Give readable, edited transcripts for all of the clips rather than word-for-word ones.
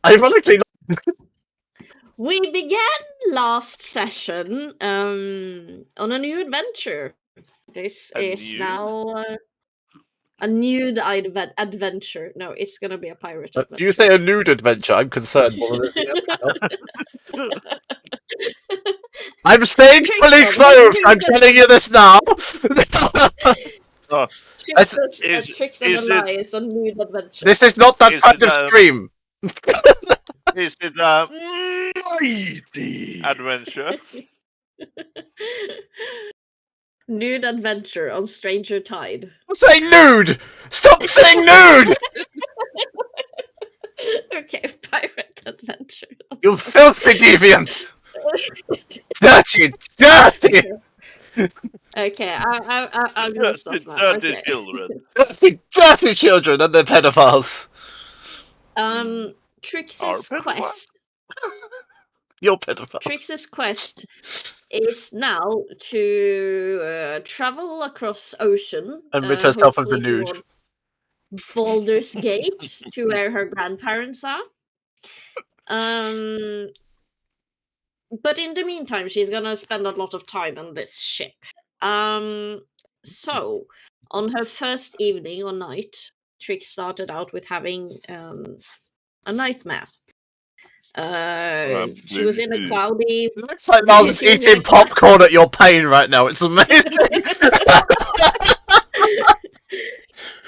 Ironically, We began last session on a new adventure. This is now a nude adventure. No, it's gonna be a pirate adventure. do you say a nude adventure? I'm concerned more than anything else. I'm staying fully clothed. I'm telling you this now. Tricks and a lie is a nude adventure. This is not that kind of stream. Is it a adventure? Nude adventure on Stranger Tide. I'm saying nude. Stop saying nude. Okay, pirate adventure. You filthy deviant. Dirty, dirty. Okay, I'm gonna stop now. Dirty children. Dirty children and their pedophiles. Trix's quest. Your pedophile. Trix's quest is now to travel across ocean and rid herself of the hopefully nude. towards Baldur's Gate to where her grandparents are. But in the meantime, she's gonna spend a lot of time on this ship. So on her first evening or night, Trix started out with having a nightmare. She was in a cloudy. It looks like Miles is eating popcorn at your pain right now. It's amazing.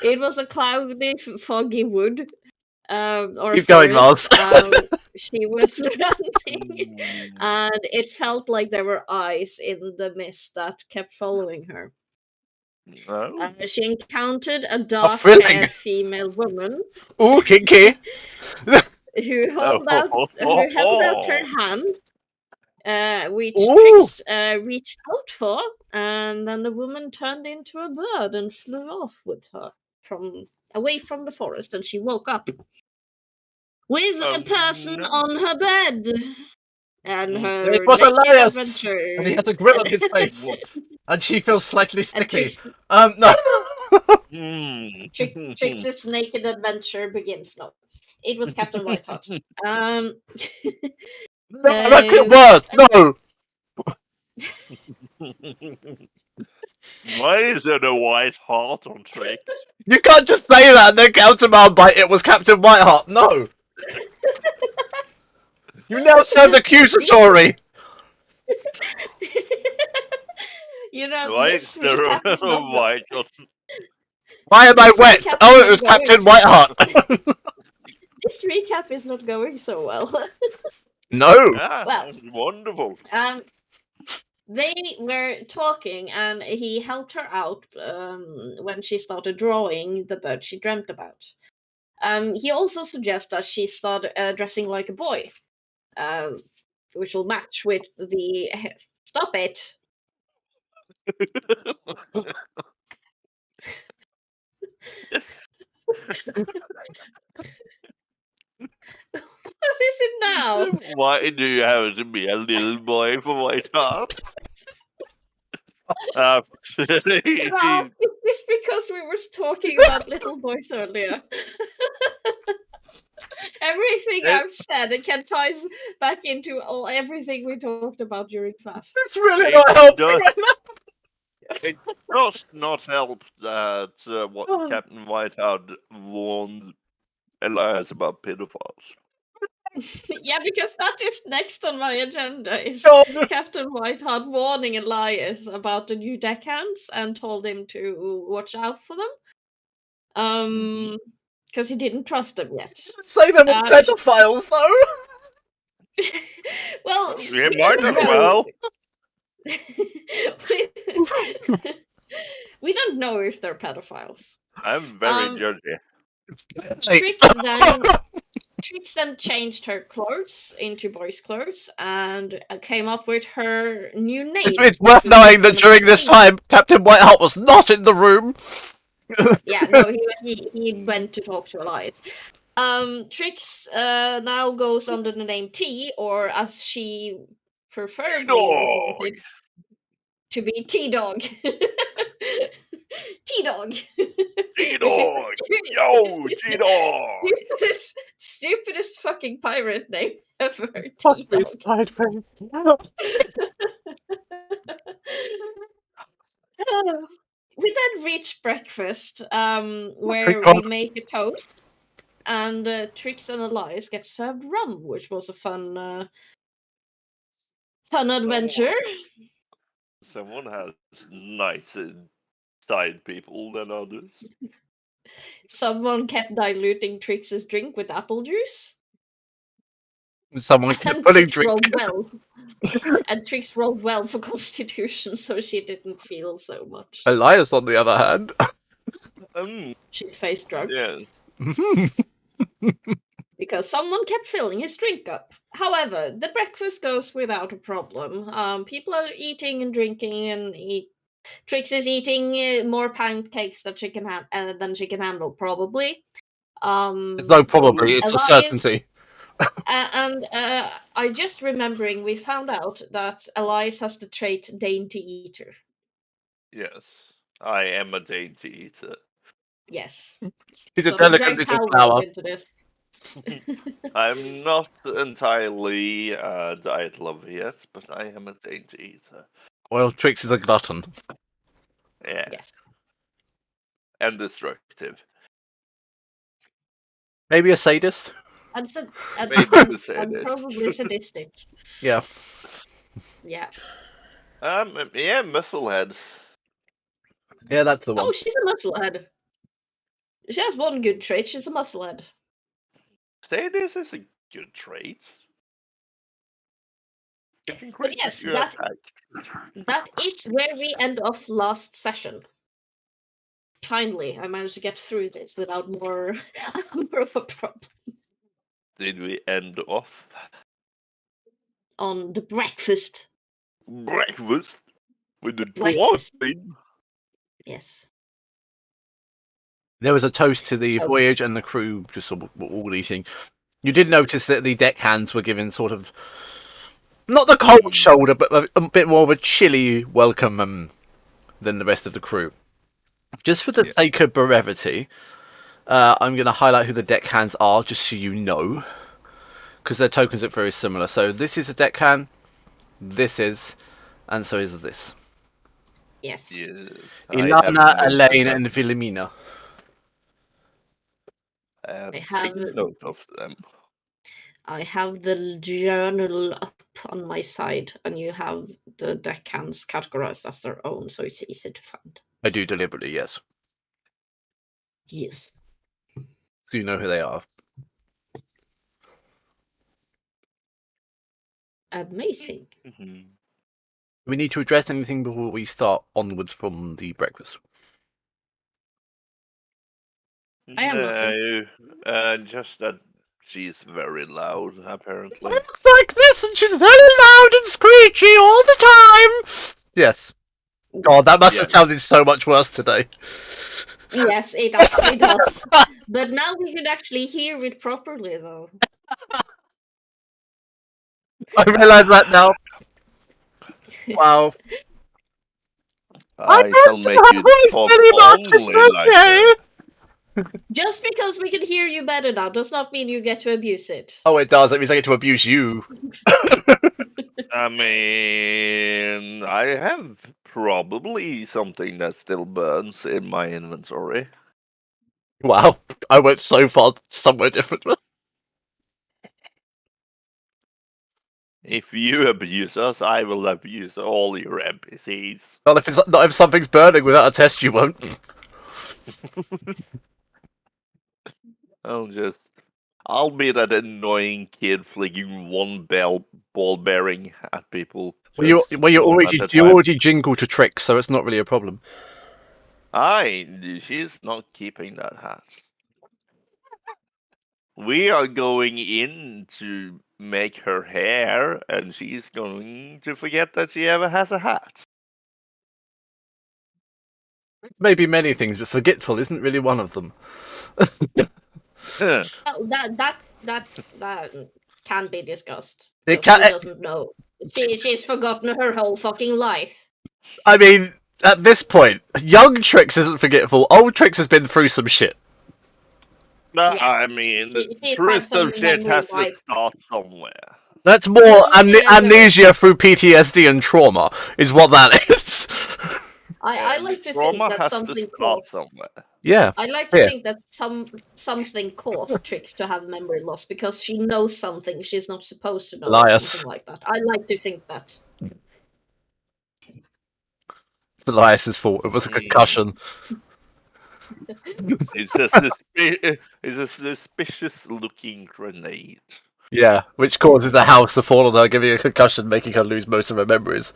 It was a cloudy, foggy wood. Or keep going, Miles. She was running, and it felt like there were eyes in the mist that kept following her. She encountered a dark-haired female woman. Ooh, kinky. who held out her hand, which Trix reached out for, and then the woman turned into a bird and flew off with her away from the forest, and she woke up with a person on her bed. And her it was Elias, adventure. and he has a grin on his face, and she feels slightly sticky. No. Trix's naked adventure begins. No, it was Captain Whiteheart. No, that could work. No. Why is there a white heart on Trix? You can't just say that and then countermand by it was Captain Whiteheart. No. You now sound accusatory. You know, why is there a white on? Why am I wet? Oh, it was Captain Whiteheart. This recap is not going so well. No. Yeah, well, wonderful. They were talking, and he helped her out when she started drawing the bird she dreamt about. He also suggests that she start dressing like a boy, which will match with the... Stop it! What is it now? Why do you have to be a little boy for Whiteheart? Is this because we were talking about little boys earlier? Everything I've said, it can ties back into everything we talked about during FAF. It's really not helping right now. It does not help that what Captain Whiteheart warned Elias about pedophiles. Yeah, because that is next on my agenda, is Captain Whiteheart warning Elias about the new deckhands and told him to watch out for them. Because he didn't trust them yet. Say they were pedophiles, though. Well, you might as well. We don't know if they're pedophiles. I'm very judgy. Trix then changed her clothes into boys' clothes and came up with her new name. It's worth knowing that during this time, Captain Whiteheart was not in the room. Yeah, no, he went to talk to Elias. Trix now goes under the name T, or as she preferably wanted to be T-Dog. G-Dog. G-Dog! Yo, G-Dog! Stupidest fucking pirate name ever. Fuck me T-Dog. sideways. We then reach breakfast, where God. we make a toast, and Trix and Elias get served rum, which was a fun adventure. Someone has nicer side people than others. Someone kept diluting Trix's drink with apple juice. Someone kept And putting Trix rolled drink. well. And Trix rolled well for Constitution, so she didn't feel so much. Elias, on the other hand. She faced drunk. Yes. Because someone kept filling his drink up. However, the breakfast goes without a problem. People are eating and drinking, and Trix is eating more pancakes than she can handle, probably. It's no probably, it's a certainty. And I just remembering, we found out that Elias has the trait dainty eater. Yes. I am a dainty eater. Yes. He's a So delicate little flower. into this. I'm not entirely diet lover yet, but I am a dainty eater. Well, Trix is a glutton. Yeah. Yes. And destructive. Maybe a sadist? And Maybe the sadist. probably sadistic. Yeah. Yeah. Yeah, musclehead. Yeah, that's the one. Oh, she's a musclehead. She has one good trait. She's a musclehead. Sadist is a good trait. It increases yes, your attack. That is where we end off last session. Finally, I managed to get through this without more of a problem. Did we end off? On the breakfast. Breakfast? With the Breakfast. dwarf? Yes. There was a toast to the voyage, and the crew just were all eating. You did notice that the deckhands were given sort of, not the cold shoulder, but a bit more of a chilly welcome than the rest of the crew. Just for the sake of brevity, I'm going to highlight who the deckhands are, just so you know, because their tokens look very similar. So this is a deckhand, this is, and so is this. Yes. Ilana, Elaine, and Wilhelmina. I have taken note of them. I have the journal up on my side, and you have the deckhands categorized as their own, so it's easy to find. I do deliberately, yes. Yes. So you know who they are. Amazing. Mm-hmm. We need to address anything before we start onwards from the breakfast. I am nothing. Just that she's very loud, apparently. Looks like this, and she's very loud and screechy all the time. Yes. God, that must have sounded so much worse today. Yes, it actually does. But now we can actually hear it properly, though. I realise that now. Wow. I shall make you talk only like that. Just because we can hear you better now does not mean you get to abuse it. Oh, it does. That means I get to abuse you. I mean, I have probably something that still burns in my inventory. Wow. I went so far somewhere different. If you abuse us, I will abuse all your NPCs. Not if something's burning without a test, you won't. I'll be that annoying kid flicking one ball bearing at people. You already jingle to Trix, so it's not really a problem. She's not keeping that hat. We are going in to make her hair, and she's going to forget that she ever has a hat. Maybe many things, but forgetful isn't really one of them. Well, that can be discussed. She doesn't know. She's forgotten her whole fucking life. I mean, At this point, young Trix isn't forgetful. Old Trix has been through some shit. No, Yeah. I mean, She's the had truth some of shit memory has to wipe. start somewhere. That's more The only thing I know- amnesia through PTSD and trauma is what that is. I like to think Trauma that has to something start caused. somewhere. Yeah. I like to Yeah. think that something caused Trix to have memory loss because she knows something she's not supposed to know, or Elias. something like that. I like to think that. It's Elias's fault. It was a concussion. It's a suspicious-looking grenade. Yeah, which causes the house to fall on her, giving her a concussion, making her lose most of her memories.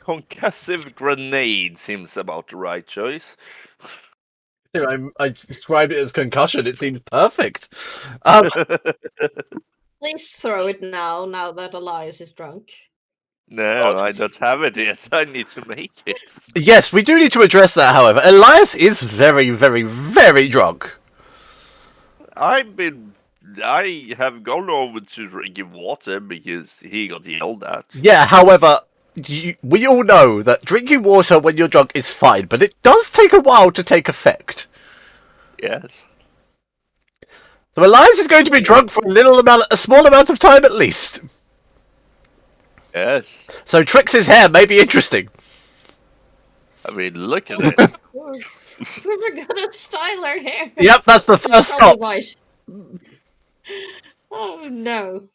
Concussive grenade seems about the right choice. I described it as concussion. It seemed perfect. Please throw it now that Elias is drunk. No, I don't have it yet. I need to make it. Yes, we do need to address that, however. Elias is very, very, very drunk. I have gone over to drinking water because he got yelled at. Yeah, however, we all know that drinking water when you're drunk is fine, but it does take a while to take effect. Yes. So Elias is going to be drunk for a small amount of time at least. Yes. So Trix's hair may be interesting. I mean, look at it. We're gonna style our hair. Yep, that's the first Probably stop. right. Oh no.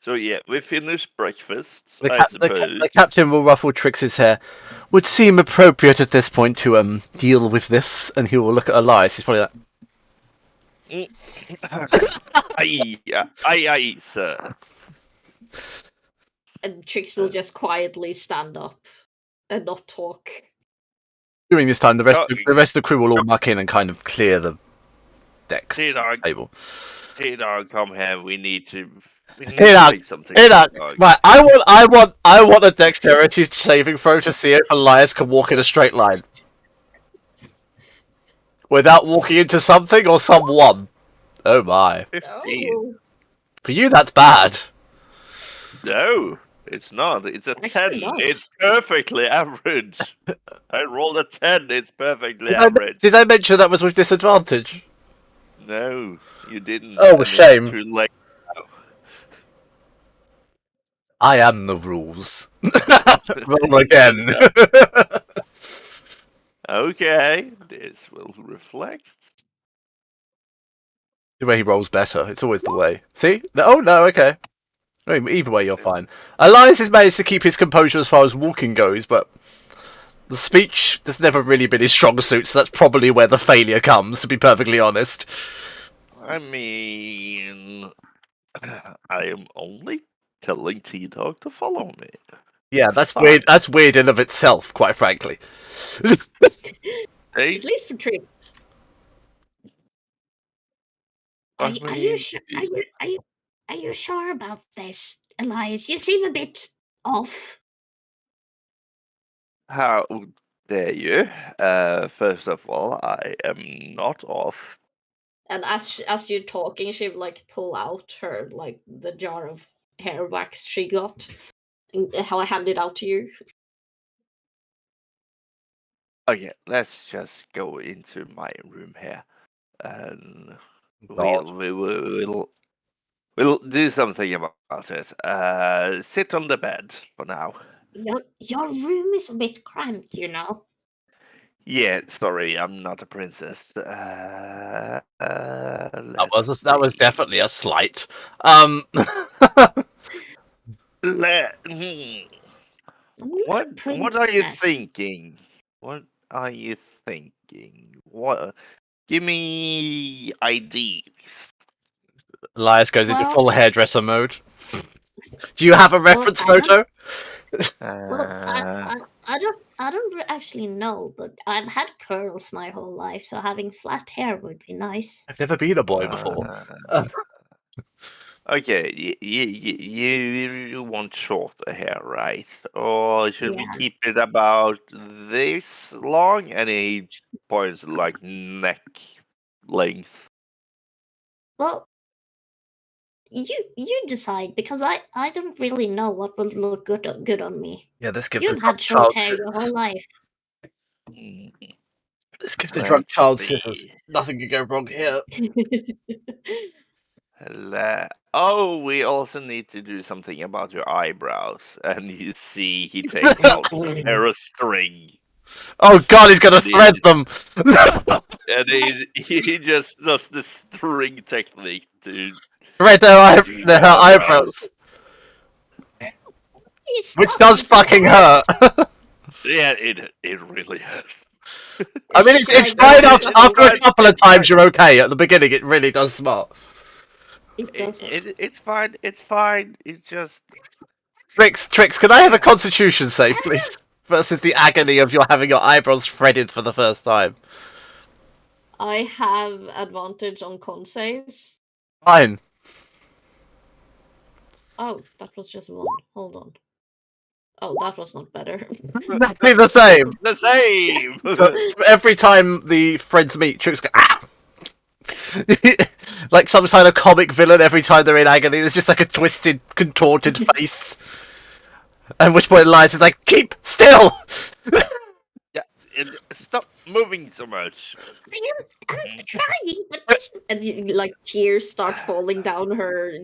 So yeah, we finished breakfast, The, I cap- suppose. the captain will ruffle Trix's hair. Would seem appropriate at this point to deal with this, and he will look at Elias. He's probably like, Aye, sir. And Trix will just quietly stand up and not talk. during this time, the rest of the crew will all muck in and kind of clear the decks table. T-Dog, come here. We need to T-Dog, make something. T-Dog, right, I want a dexterity saving throw to see if Elias can walk in a straight line. Without walking into something or someone. Oh my. 15. Oh. For you, that's bad. No, it's not. It's a Actually 10. not. It's perfectly average. I rolled a 10. It's perfectly average. Did I mention that was with disadvantage? No, you didn't. Oh, and it's shame. Too late. I am the rules. Roll again. Okay, this will reflect. The way he rolls better. It's always the way. See? Oh, no, okay. I mean, either way, you're fine. Elias has managed to keep his composure as far as walking goes, but the speech has never really been his strong suit, so that's probably where the failure comes, to be perfectly honest. I mean, I am only telling T-Dog to follow me. Yeah, that's weird. That's weird in of itself, quite frankly. Hey, At least for Trix. Are you sure about this, Elias? You seem a bit off. how dare you? First of all, I am not off. And as you're talking, she would like pull out her like the jar of hair wax she got and how I hand it out to you. Okay, let's just go into my room here, and God. we'll do something about it. Sit on the bed for now. Your room is a bit cramped, you know. Yeah, sorry, I'm not a princess. That Let's was see. definitely a slight. What are you thinking? What are you thinking? What? Give me ideas. Elias goes into full hairdresser mode. Do you have a reference photo? I don't actually know, but I've had curls my whole life, so having flat hair would be nice. I've never been a boy before. Okay, you want shorter hair, right? Or should we keep it about this long? Any points like neck length? Well, You decide, because I don't really know what would look good on me. Yeah, let's give You've the had drunk short child hair your whole scissors. life. Let's give the drunk Let's child see. scissors. Nothing can go wrong here. Oh, we also need to do something about your eyebrows. And you see he takes out a pair of string. Oh god, he's gonna And thread them! And he just does the string technique to Right, do their your eyebrows. Which Stop, does it fucking hurt. Yeah, it really hurts. I mean, it's fine after a couple of times you're okay. At the beginning, it really does smart. It doesn't. It's fine. It's fine. It's just Trix, can I have a constitution save, please? Versus the agony of having your eyebrows threaded for the first time. I have advantage on con saves. Fine. Oh, that was just one. Hold on. Oh, that was not better. Exactly the same. the same. So every time the friends meet, Trix goes, ah! Like some kind of comic villain every time they're in agony. There's just like a twisted, contorted face. At which point Elias is like, keep still! Yeah, stop moving so much. I'm trying, but and like tears start falling down her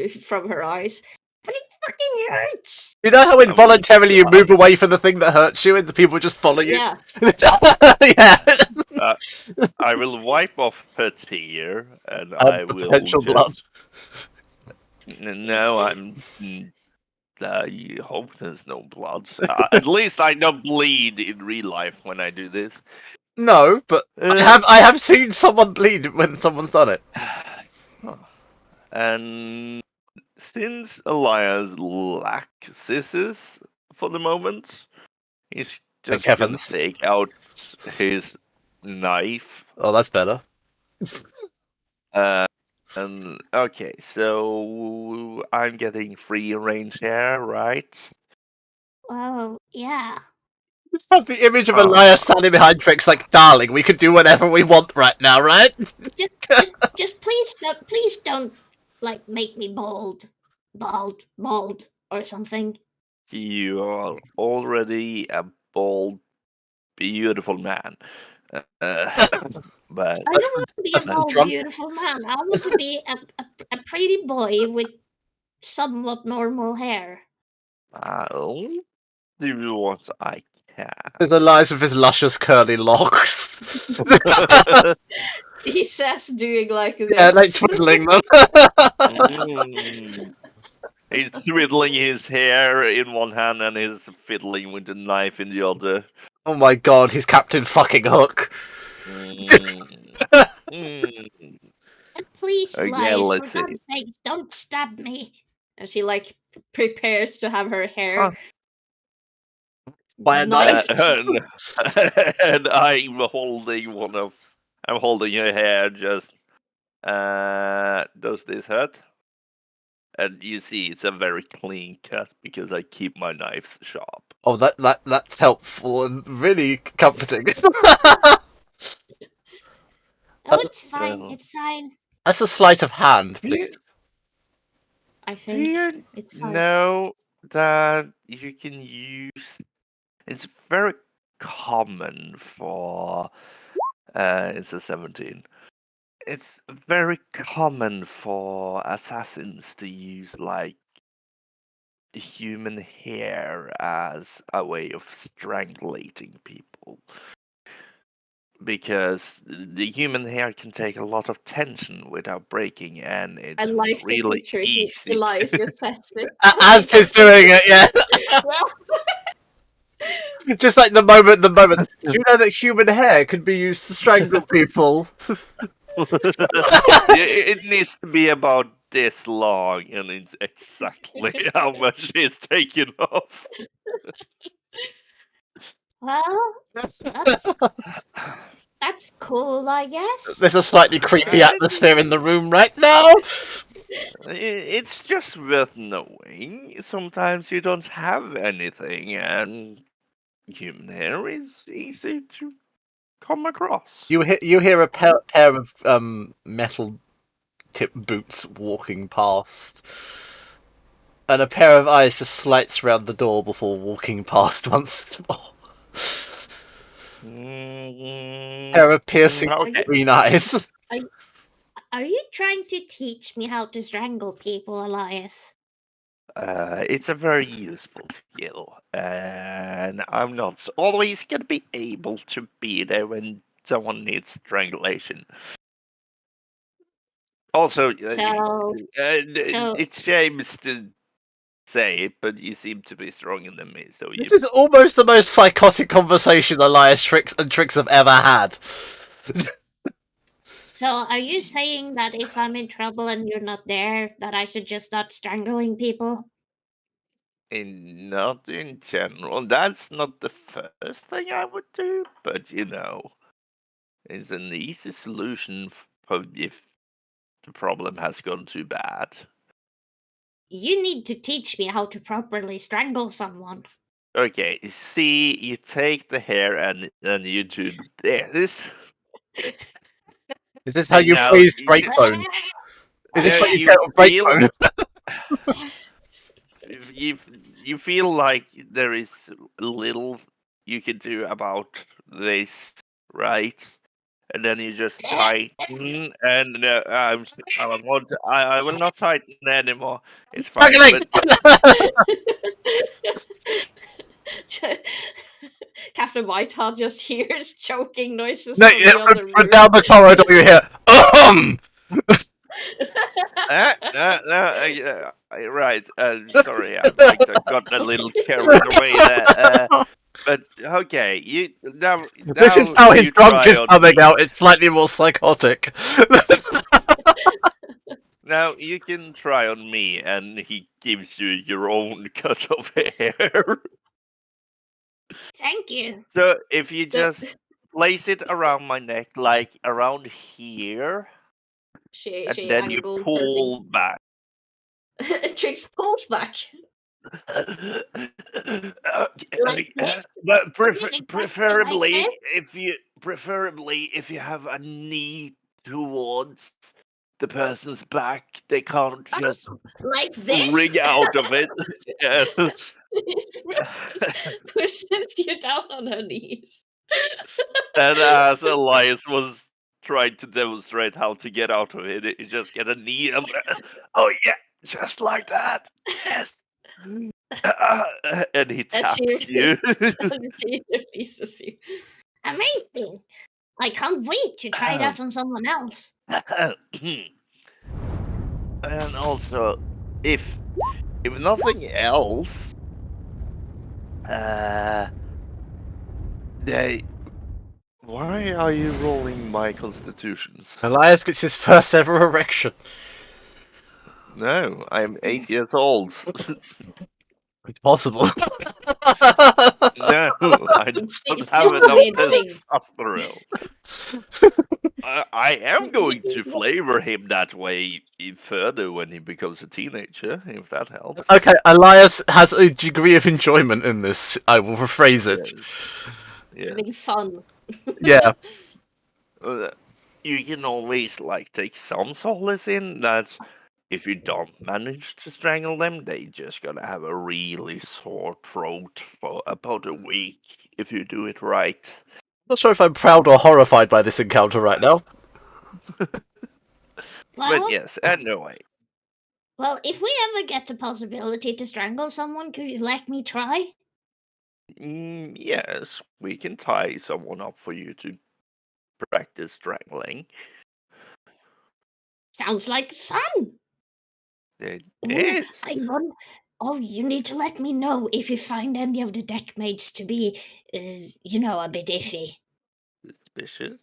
from her eyes. But it fucking hurts. You know how involuntarily you move away from the thing that hurts you and the people just follow you? Yeah. Yeah. I will wipe off her tear, and I will potential blood. No, I hope there's no blood. At least I don't bleed in real life when I do this. No, but I have seen someone bleed when someone's done it. And since Elias lacks scissors for the moment, he's just gonna take out his knife. Oh, that's better. And okay, so I'm getting free range here, right? Oh, yeah. Just have the image of Elias standing behind Trix like, darling, we could do whatever we want right now, right? Just please don't like make me bald, or something. You are already a bold, beautiful man. But I don't want to be a bald, beautiful man. I want to be a pretty boy with somewhat normal hair. I'll do what I can. There's Elias with his luscious curly locks. He says, doing like this. Yeah, like twiddling them. He's twiddling his hair in one hand and he's fiddling with the knife in the other. Oh my god, he's Captain fucking Hook. Please, Elias, for God's sake, don't stab me. And she like prepares to have her hair by a knife. And I'm holding her hair. Just does this hurt? And you see, it's a very clean cut because I keep my knives sharp. Oh, that's helpful and really comforting. Oh, it's fine. It's fine. That's a sleight of hand, please. I think it's fine. Know that you can use. It's very common for. It's a 17. It's very common for assassins to use like human hair as a way of strangulating people. Because the human hair can take a lot of tension without breaking, and it's I like really the picture. easy. Elias just says it. As he's doing it, yeah. Just like the moment. Do you know that human hair can be used to strangle people? It needs to be about this long, and it's exactly how much is taken off. Well, that's cool, I guess. There's a slightly creepy atmosphere in the room right now. It's just worth knowing. Sometimes you don't have anything, and human hair is easy to come across. You hear a pair of metal tip boots walking past. And a pair of eyes just slides around the door before walking past once more. Pair of piercing Okay. green eyes. Are you trying to teach me how to strangle people, Elias? It's a very useful skill, and I'm not always gonna be able to be there when someone needs strangulation. Also, So it's shames to say it, but you seem to be stronger than me, so This is almost the most psychotic conversation Elias and Trix have ever had. So are you saying that if I'm in trouble and you're not there, that I should just start strangling people? not in general. That's not the first thing I would do, but it's an easy solution if the problem has gone too bad. You need to teach me how to properly strangle someone. Okay, see, you take the hair and you do this. Is this how And you now praise Breakbone? Is this what you you get with feel Breakbone? you feel like there is little you can do about this, right? And then you just tighten, and I will not tighten anymore. It's fine, Struggling! but Captain Whiteheart just hears choking noises No, from the other from room. down the corridor you hear, right. Sorry, I think I got a little carried away there. But okay, This is now how his you drunk try is on coming me. out. It's slightly more psychotic. Now you can try on me, and he gives you your own cut of hair. Thank you. So if you So just place it around my neck, like around here, she and then you angles her pull back. Trix pulls back. Like this? But Is it exactly like this? preferably if you have a knee towards the person's back, they can't just Like this? wring out of it. Yeah. Pushes you down on her knees. And as Elias was trying to demonstrate how to get out of it, you just get a knee. Oh yeah, just like that. Yes. And he taps you. And she releases you. Amazing! I can't wait to try that on someone else. And also, if nothing else, why are you rolling my constitutions? Elias gets his first ever erection. No, I'm 8 years old. It's possible. No, I It's don't just have a enough weird thing. testosterone. I am going to flavor him that way further when he becomes a teenager, if that helps. Okay, Elias has a degree of enjoyment in this. I will rephrase it. Yeah. Having fun. Yeah. You can always take some solace in that if you don't manage to strangle them, they just gonna have a really sore throat for about a week if you do it right. Not sure if I'm proud or horrified by this encounter right now. But yes, anyway. Well, if we ever get the possibility to strangle someone, could you let me try? Yes, we can tie someone up for you to practice strangling. Sounds like fun. It Ooh, is. Oh, you need to let me know if you find any of the deck mates to be, a bit iffy. Suspicious.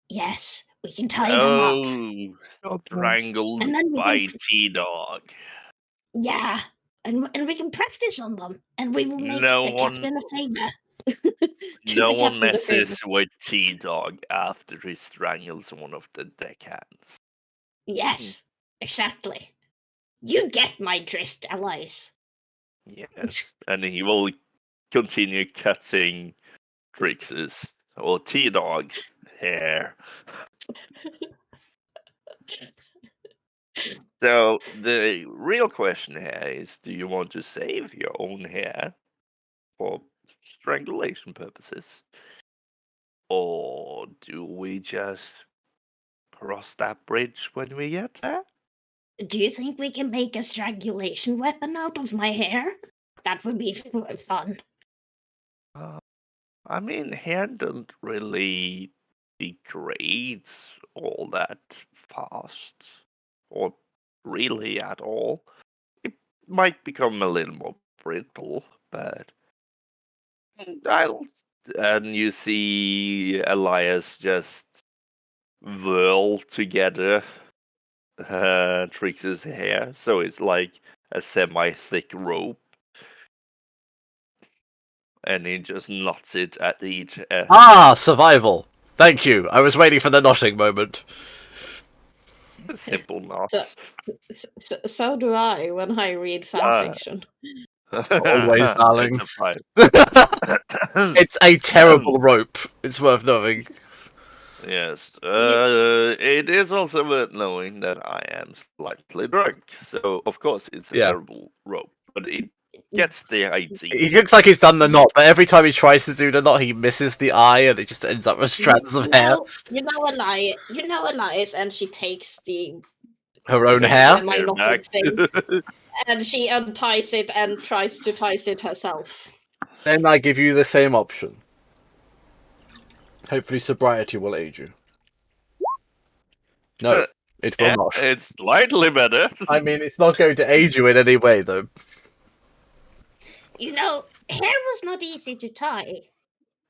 Yes, we can tie them up. Strangled And then we by can, T-Dog. yeah, and we can practice on them, and we will make No the one, captain a favor. Do no the one captain a favor. messes with T-Dog after he strangles one of the deckhands. Yes, exactly. You get my drift, Elias. Yes, and he will continue cutting Trix's or T-Dog's hair. So the real question here is: do you want to save your own hair for strangulation purposes, or do we just cross that bridge when we get there? Do you think we can make a strangulation weapon out of my hair? That would be fun. I mean, hair don't really degrade all that fast, or really at all. It might become a little more brittle, but I'll. And you see Elias just whirl together Trix's hair, so it's like a semi-thick rope, and he just knots it at each end. Ah, survival. Thank you. I was waiting for the knotting moment. Simple knot. So do I when I read fanfiction. Always, darling. It's a five. It's a terrible rope. It's worth knowing. Yes. It is also worth knowing that I am slightly drunk, so of course it's a terrible rope, but it gets the idea. He looks like he's done the knot, but every time he tries to do the knot, he misses the eye, and it just ends up with strands of hair. You know Elias, and she takes Her own hair? semi-knotted thing, and she unties it and tries to tie it herself. Then I give you the same option. Hopefully sobriety will aid you. No, it will not. It's slightly better. I mean, it's not going to aid you in any way, though. You know, hair was not easy to tie.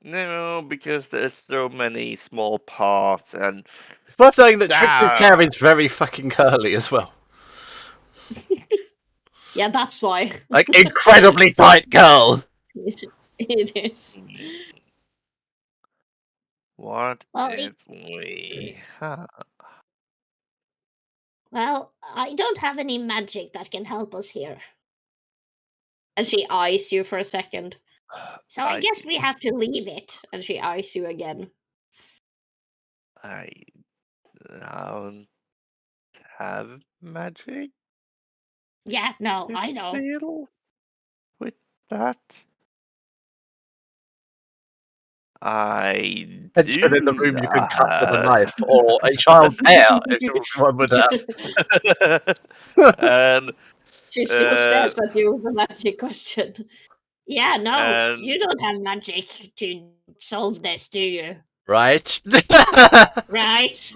No, because there's so many small parts, and It's worth knowing that Trix's hair is very fucking curly as well. Yeah, that's why. Like, incredibly tight curl. It is. What if we have... Well, I don't have any magic that can help us here. And she eyes you for a second. So I guess we have to leave it. And she eyes you again. I don't have magic. Yeah, no, I know. Deal with that. I Tension do. in the room you can cut with a knife, or a child's hair, if one would have. And she still stares at you with a magic question. Yeah, no, and you don't have magic to solve this, do you? Right? Right?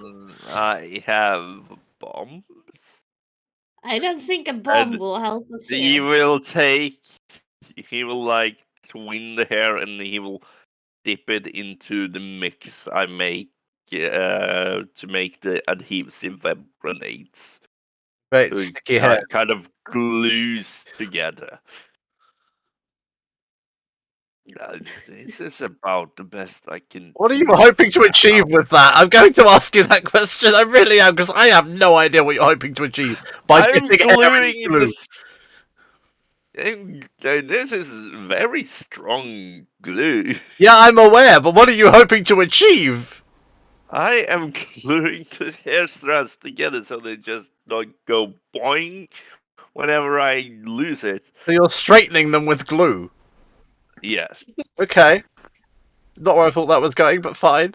I have bombs. I don't think a bomb will help us He here. will like twin the hair, and he will dip it into the mix I make to make the adhesive web grenades. Right, So sticky hair. kind of glues together. This is about the best I can. What are you hoping to achieve with that? I'm going to ask you that question. I really am, because I have no idea what you're hoping to achieve by dipping hair in glue. This is very strong glue. Yeah, I'm aware, but what are you hoping to achieve? I am gluing the hair strands together so they just don't go boing whenever I lose it. So you're straightening them with glue? Yes. Okay. Not where I thought that was going, but fine.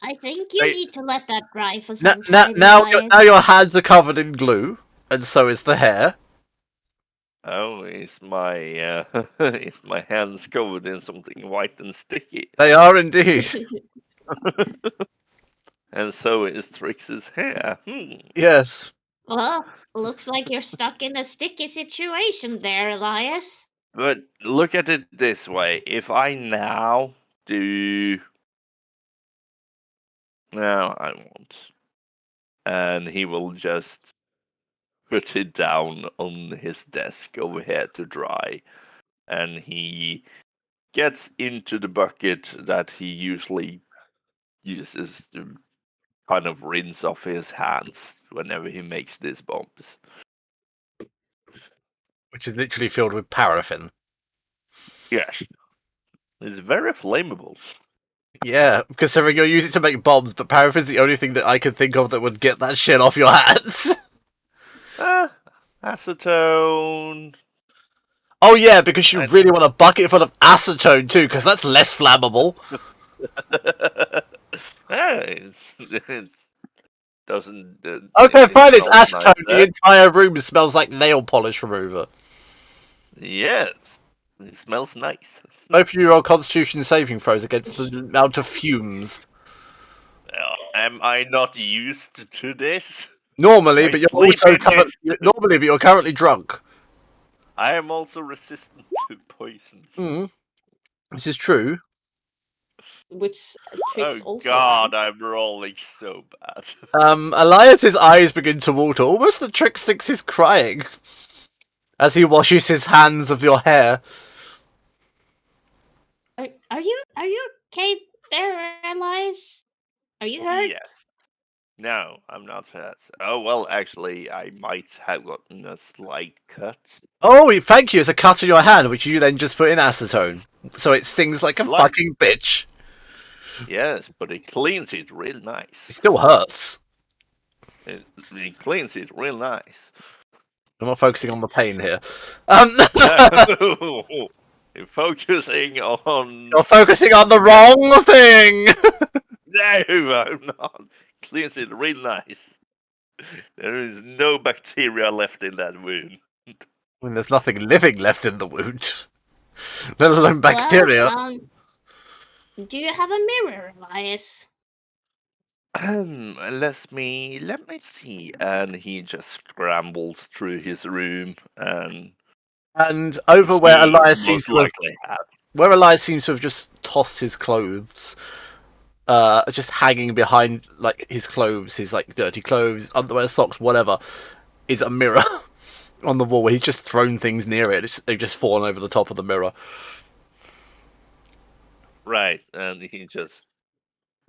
I think you need to let that dry for some time. Now your hands are covered in glue, and so is the hair. Oh, is my is my hands covered in something white and sticky? They are indeed. And so is Trix's hair. Yes. Well, looks like you're stuck in a sticky situation there, Elias. But look at it this way: if I now do, no, I won't, and he will just put it down on his desk over here to dry, and he gets into the bucket that he usually uses to kind of rinse off his hands whenever he makes these bombs. Which is literally filled with paraffin. Yes. It's very flammable. Yeah, considering you'll use it to make bombs, but paraffin's the only thing that I can think of that would get that shit off your hands. Acetone. Oh yeah, because you really want a bucket full of acetone too, because that's less flammable. It's doesn't. Okay, It fine, it's smells nice acetone. The there. entire room smells like nail polish remover. Yes, it smells nice. Both of you roll Constitution saving throws against the amount of fumes. Am I not used to this? Normally, I but you're sleep also in this. normally, but you're currently drunk. I am also resistant to poisons. This is true. Which Oh Trix also God, I'm rolling so bad. Elias's eyes begin to water. Almost the Trix thinks he's crying as he washes his hands of your hair. Are you okay there, Elias? Are you hurt? Yes. No, I'm not hurt. Oh well, actually, I might have gotten a slight cut. Oh, thank you. It's a cut on your hand, which you then just put in acetone, so it stings like a Slight. fucking bitch. Yes, but it cleans it real nice. It still hurts. It cleans it real nice. I'm not focusing on the pain here. No, you're focusing on. You're focusing on the wrong thing. No, I'm not. Cleans it real nice. There is no bacteria left in that wound. When there's nothing living left in the wound, let alone bacteria. Well, do you have a mirror, Elias? Let me see. And he just scrambles through his room, and over where he Elias seems most to have, likely has. where Elias seems to have just tossed his clothes, just hanging behind like his clothes, his like dirty clothes, underwear, socks, whatever, is a mirror on the wall where he's just thrown things near it. They've just fallen over the top of the mirror. Right, and he just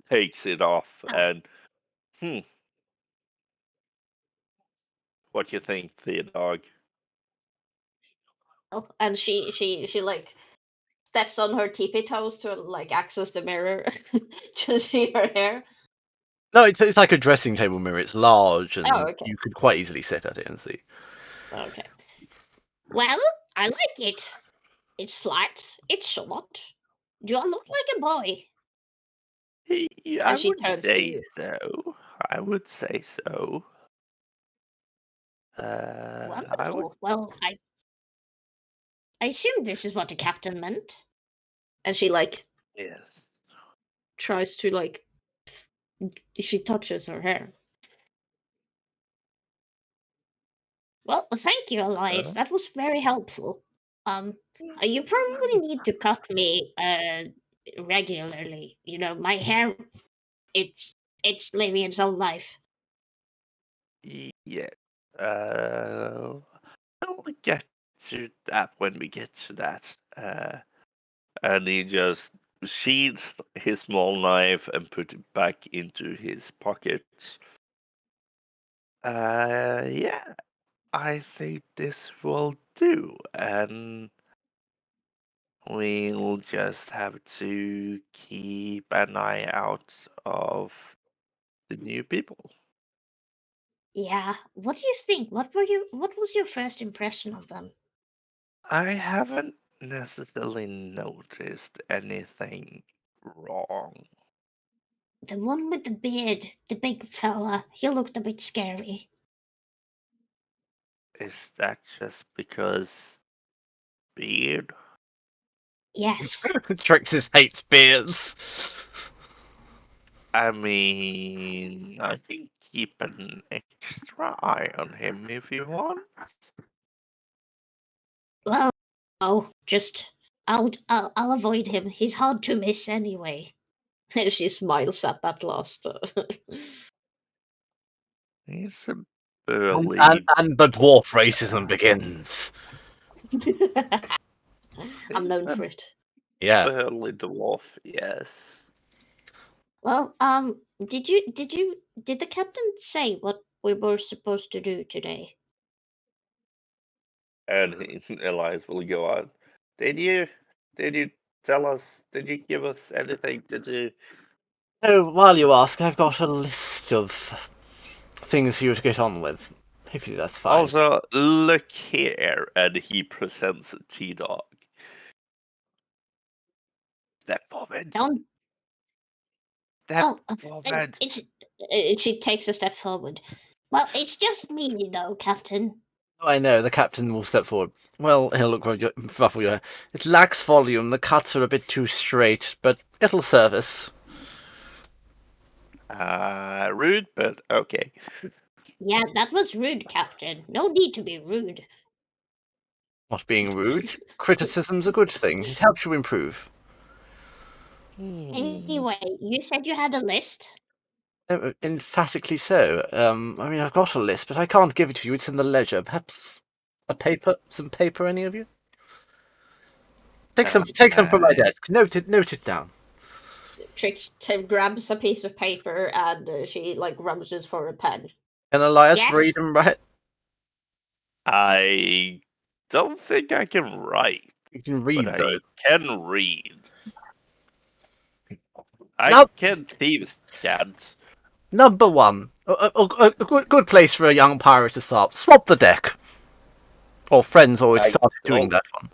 takes it off. And what you think, Theodog? Oh, and she like steps on her tippy toes to like access the mirror to see her hair. No, it's like a dressing table mirror. It's large, and Oh, okay. you could quite easily sit at it and see. Okay. Well, I like it. It's flat. It's short. Do I look like a boy? I she would turns to say you. so. I would say so. Wonderful. Well, I assume this is what the captain meant. And she like Yes. tries to like she touches her hair. Well, thank you, Elias. That was very helpful. You probably need to cut me regularly. You know, my hair it's living its own life. Yeah. We'll get to that when we get to that. And he just sheathes his small knife and put it back into his pocket. Yeah, I think this will do, and we'll just have to keep an eye out of the new people. Yeah. What do you think? What was your first impression of them? I haven't necessarily noticed anything wrong. The one with the beard, the big fella, he looked a bit scary. Is that just because beard? Yes. Trixis hates beards. I mean, I can keep an extra eye on him if you want. Well, oh, just I'll avoid him. He's hard to miss anyway. And she smiles at that last. He's a and, burly. and the dwarf racism begins. I'm known for it. Yeah. Burly dwarf, yes. Well, did the captain say what we were supposed to do today? And Elias will go on. Did you tell us? Did you give us anything to do? Oh, while you ask, I've got a list of things for you to get on with. Hopefully that's fine. Also, look here, and he presents T-Dog. Step forward. Don't. Step Oh, forward. she takes a step forward. Well, it's just me, though, Captain. Oh, I know, the captain will step forward. Well, he'll look ruffle your hair. It lacks volume, the cuts are a bit too straight, but it'll service. Rude, but okay. Yeah, that was rude, Captain. No need to be rude. Not being rude. Criticism's a good thing. It helps you improve. Anyway, you said you had a list. Emphatically so. I mean, I've got a list, but I can't give it to you. It's in the ledger. Perhaps some paper, any of you? Take some from my desk. Note it down. Trix grabs a piece of paper and she rummages for a pen. Can Elias Yes? read and write? I don't think I can write, You can read, but though. I can read. I Now- can thieves' can't. Number one. A good place for a young pirate to start. Swap the deck. Or friends already started doing that one.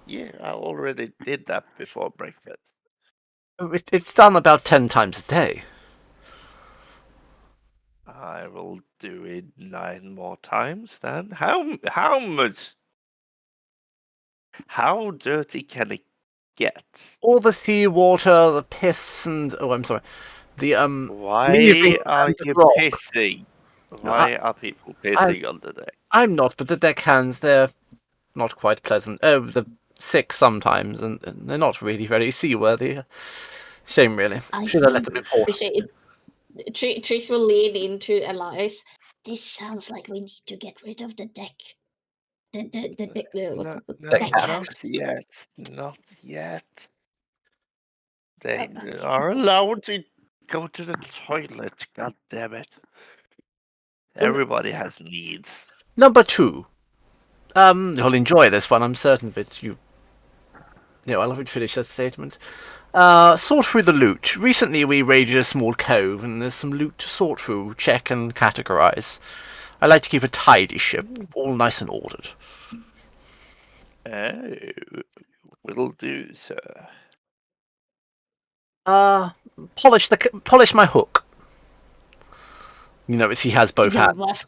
Yeah, I already did that before breakfast. It's done about 10 times a day. I will do it 9 more times then. How much? How dirty can it get? All the seawater, the piss, and I'm sorry, the Why leaving are and the you grog. pissing? Why are people pissing on the deck? I'm not, but the deckhands, they're not quite pleasant. Oh, they're sick sometimes, and they're not really very seaworthy. Shame, really. Should have let them report. Trix will lean into Elias. This sounds like we need to get rid of the deck. Not yet. Not yet. They are allowed to go to the toilet. God damn it! Everybody has needs. Number two. You'll enjoy this one. I'm certain of it. I'll let me finish that statement. Sort through the loot. Recently we raided a small cove, and there's some loot to sort through, check, and categorize. I like to keep a tidy ship, all nice and ordered. Oh, will do, sir. Polish my hook. You notice he has both hands. What?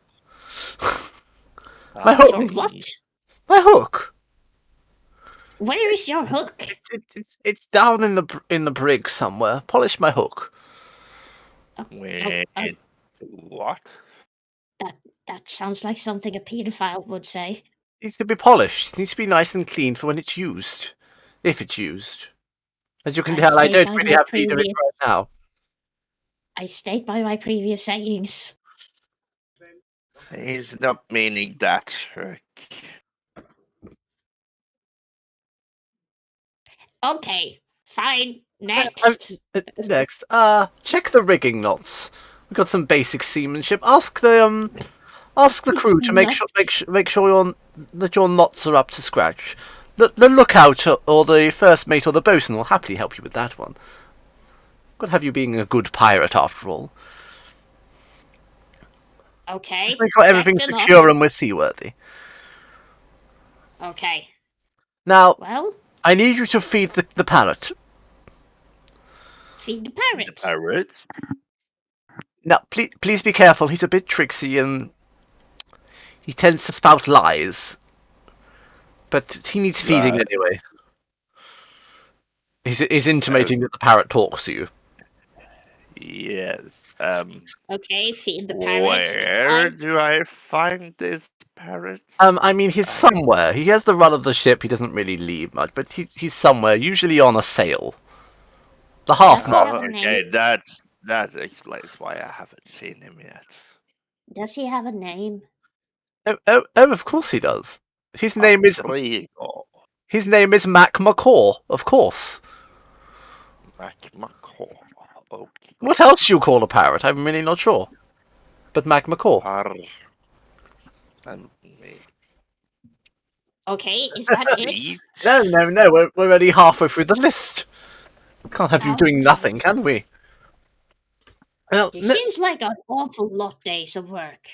My hook. Your what? My hook. Where is your hook? It's down in the brig somewhere. Polish my hook. Wait, what? That sounds like something a paedophile would say. It needs to be polished. It needs to be nice and clean for when it's used. If it's used. As you can tell, I don't really have need of it right now. I state by my previous sayings. He's not meaning that, Rick. Okay, fine. Next. Next, check the rigging knots. We've got some basic seamanship. Ask the crew to make sure that your knots are up to scratch. The lookout or the first mate or the bosun will happily help you with that one. Got to have you being a good pirate after all. Okay. Just make sure everything's secure and we're seaworthy. Okay. Now, well, I need you to feed the parrot. Feed the parrot. The parrot? Now, please be careful. He's a bit tricksy and he tends to spout lies. But he needs feeding anyway. He's intimating that the parrot talks to you. Yes. Okay, feed the parrot. Where do I find this parrot? I mean, he's somewhere. He has the run of the ship. He doesn't really leave much, but he's somewhere, usually on a sail. The half-mast. Okay, that explains why I haven't seen him yet. Does he have a name? Oh, of course he does. His name is Mac Macaw, of course. Mac Macaw. Okay. What else do you call a parrot? I'm really not sure. But Mac Macaw. Okay, is that it? No. We're already halfway through the list. Can't have you Oh, doing nothing, yes. can we? Well, This seems like an awful lot days of work.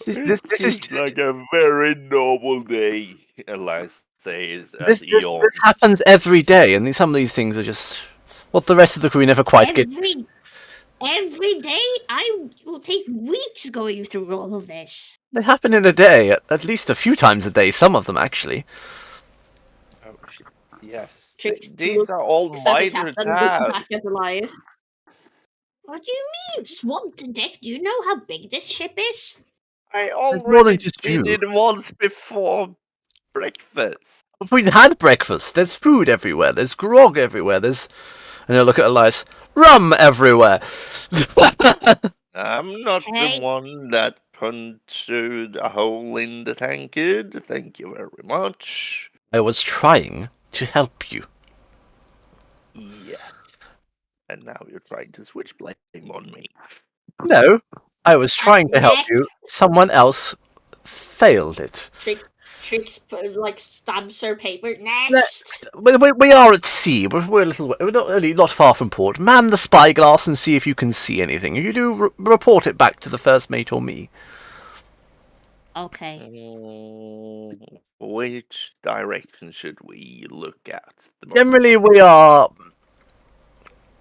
this is Seems like a very normal day, Elias says as he this yawns. happens every day, and some of these things are just what the rest of the crew never quite get. Every day? I will take weeks going through all of this. They happen in a day, at least a few times a day. Some of them actually. Oh, yes, Trix these are all looks at the minor captain, looks tasks. back at Elias. What do you mean, swamped to death? Do you know how big this ship is? I There's more than already just did you. it once before breakfast. If we'd had breakfast, there's food everywhere. There's grog everywhere. And I look at Elias. Rum everywhere. I'm not Hey. the one that punctured a hole in the tankard. Thank you very much. I was trying to help you. Yes. And now you're trying to switch blame on me. No, I was trying to help you. Next. Someone else failed it. Trix like stabs her paper. Next. We are at sea. We're a little. We're not far from port. Man the spyglass and see if you can see anything. If you do, report it back to the first mate or me. Okay. Which direction should we look at? Generally, we are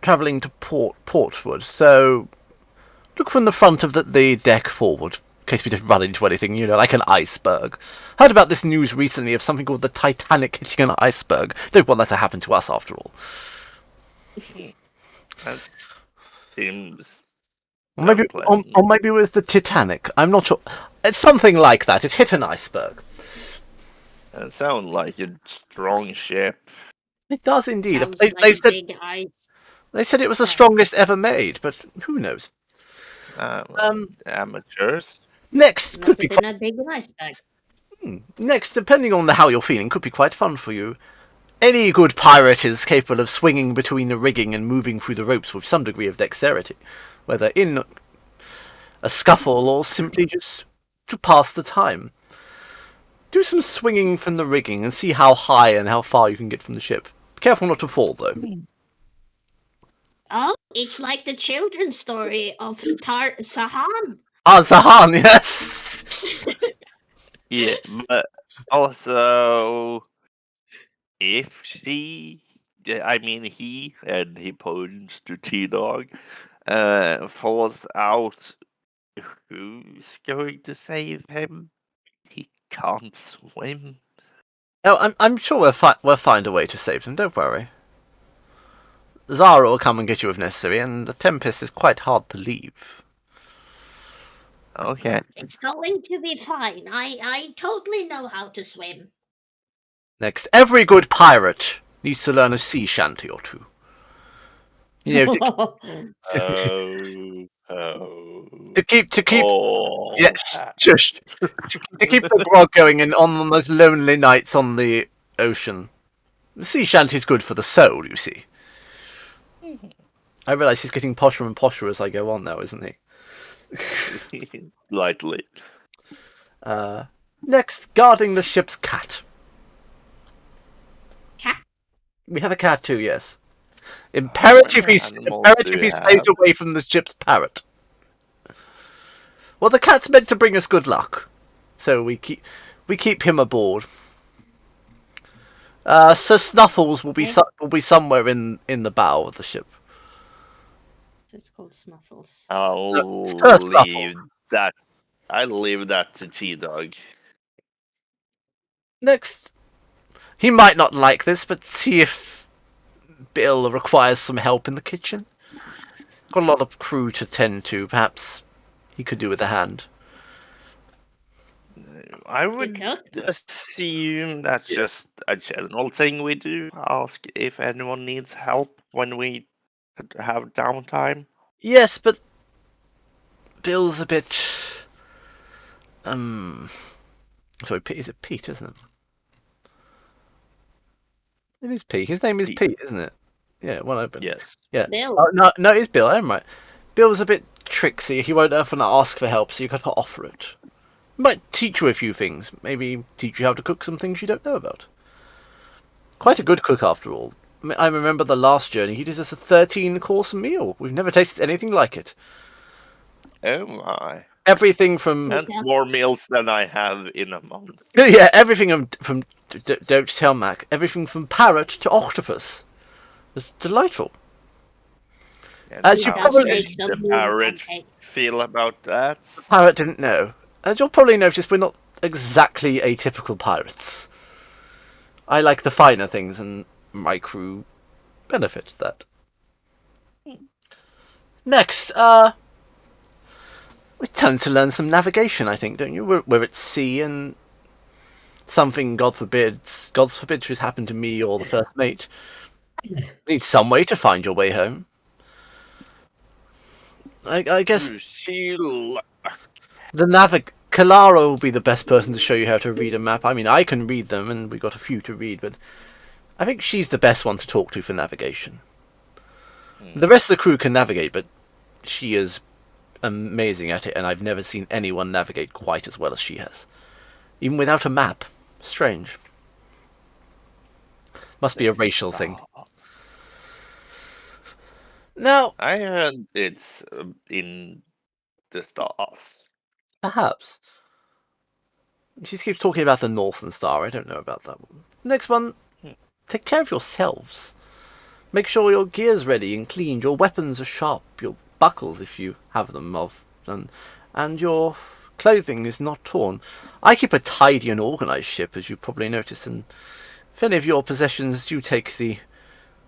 travelling to portward. So look from the front of the deck forward, in case we just run into anything, like an iceberg. Heard about this news recently of something called the Titanic hitting an iceberg. Don't want that to happen to us, after all. That seems Or maybe it was the Titanic. I'm not sure. It's something like that. It hit an iceberg. That sounds like a strong ship. It does indeed. Sounds They like said big ice. they said it was the strongest ever made, but who knows? Amateurs. Next Must could be have been a big iceberg. next, depending on how you're feeling, could be quite fun for you. Any good pirate is capable of swinging between the rigging and moving through the ropes with some degree of dexterity, whether in a scuffle or simply just to pass the time. Do some swinging from the rigging and see how high and how far you can get from the ship. Be careful not to fall, though. Oh, it's like the children's story of Sahan. Ah, Zahan, yes! Yeah, but also, if he, and he points to T-Dog, falls out, who's going to save him? He can't swim. Oh, I'm sure we'll find a way to save them, don't worry. Zara will come and get you if necessary, and the Tempest is quite hard to leave. Okay. It's going to be fine. I totally know how to swim. Next, every good pirate needs to learn a sea shanty or two. To keep yes, shush. To keep the grog going and on those lonely nights on the ocean. The sea shanty's good for the soul, you see. I realise he's getting posher and posher as I go on now, isn't he? Lightly. Next, guarding the ship's cat. Cat? We have a cat too, yes. Imperative he stays away from the ship's parrot. Well, the cat's meant to bring us good luck, so we keep him aboard. Sir Snuffles will be somewhere in the bow of the ship. It's called Snuffles. I'll leave that to T-Dog. Next, he might not like this, but see if Bill requires some help in the kitchen. Got a lot of crew to tend to. Perhaps he could do with a hand. I would assume that's just a general thing we do. Ask if anyone needs help when we have downtime. Yes, but Bill's a bit... Sorry, is it Pete, isn't it? It is Pete. His name is Pete, isn't it? Yeah, one open. Yes. Yeah. Bill. Oh, no, it's Bill. I'm right. Bill's a bit tricksy. He won't often ask for help, so you got to offer it. Might teach you a few things. Maybe teach you how to cook some things you don't know about. Quite a good cook, after all. I remember the last journey, he did us a 13-course meal. We've never tasted anything like it. Oh my. Everything from... That's more meals than I have in a month. Yeah, everything from don't tell Mac. Everything from parrot to octopus. It's delightful. And As you how probably... did the parrot feel about that? The parrot didn't know. As you'll probably notice, we're not exactly atypical pirates. I like the finer things, and my crew benefit that. Next, it's time to learn some navigation, I think, don't you? We're at sea, and something, God forbid, should happen to me or the first mate. Need some way to find your way home. I guess the Kalara will be the best person to show you how to read a map. I mean, I can read them, and we've got a few to read, but I think she's the best one to talk to for navigation. The rest of the crew can navigate, but she is amazing at it, and I've never seen anyone navigate quite as well as she has. Even without a map. Strange. Must be a racial thing. Now, I heard it's in the stars. perhaps. She keeps talking about the Northern Star. I don't know about that one. Next one, take care of yourselves. Make sure your gear's ready and cleaned, your weapons are sharp, your buckles, if you have them, and your clothing is not torn. I keep a tidy and organised ship, as you probably noticed, and if any of your possessions do take the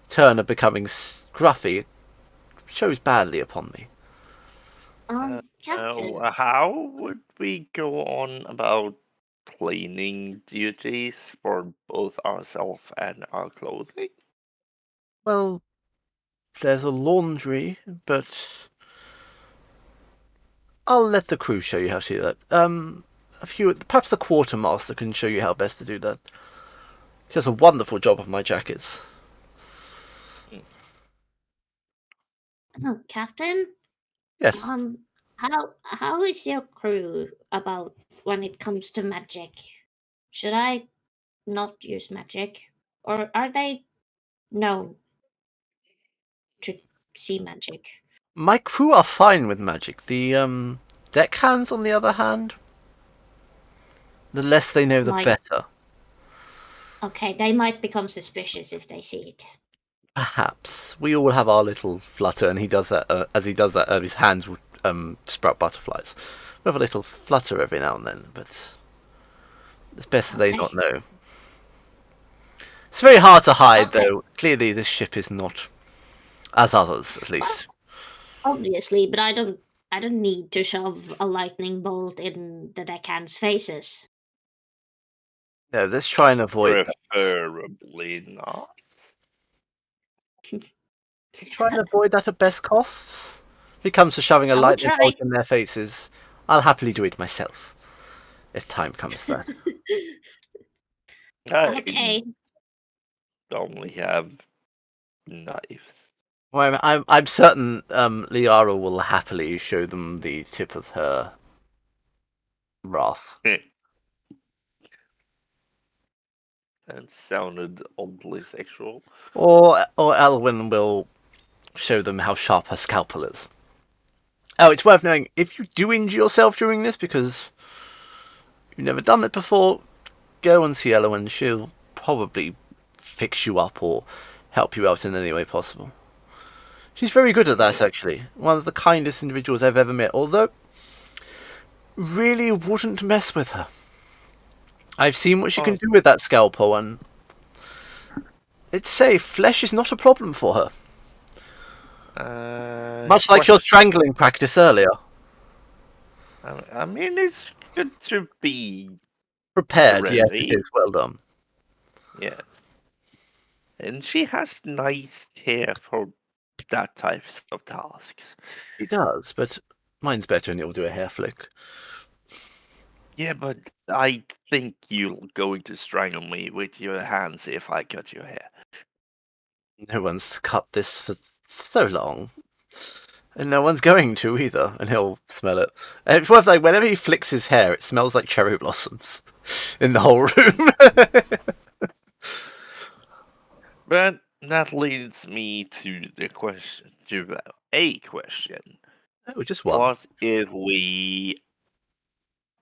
turn of becoming scruffy, it shows badly upon me. Captain. How would we go on about cleaning duties for both ourselves and our clothing? Well, there's a laundry, but I'll let the crew show you how to do that. Perhaps the quartermaster can show you how best to do that. He does a wonderful job of my jackets. Oh, Captain. Yes. How is your crew about when it comes to magic? Should I not use magic, or are they known to see magic? My crew are fine with magic. The deckhands, on the other hand, the less they know, the better. Okay, they might become suspicious if they see it. Perhaps. We all have our little flutter, and he does that. As he does that, his hands will sprout butterflies. We have a little flutter every now and then, but it's best that they not know. It's very hard to hide, though. Clearly, this ship is not as others, at least. Obviously, but I don't need to shove a lightning bolt in the deckhands' faces. No, let's try and avoid Preferably not. Try and avoid that at best costs. If it comes to shoving a lightning bolt in their faces, I'll happily do it myself. If time comes to that. Okay. Only have knives. Well, I'm certain Liara will happily show them the tip of her wrath. That sounded oddly sexual. Or Elwyn will show them how sharp her scalpel is. Oh, it's worth knowing, if you do injure yourself during this, because you've never done it before, go and see Elwyn. She'll probably fix you up or help you out in any way possible. She's very good at that, actually. One of the kindest individuals I've ever met, although really wouldn't mess with her. I've seen what she can do with that scalpel, and it's safe. Flesh is not a problem for her. Much like your strangling practice earlier. I mean, it's good to be prepared. ready. Yes, it is. Well done. Yeah. And she has nice hair for that type of tasks. She does, but mine's better and it'll do a hair flick. Yeah, but I think you're going to strangle me with your hands if I cut your hair. No one's cut this for so long. And no one's going to either, and he'll smell it. And it's worth like whenever he flicks his hair, it smells like cherry blossoms in the whole room. But that leads me to a question. Oh, just one. What if we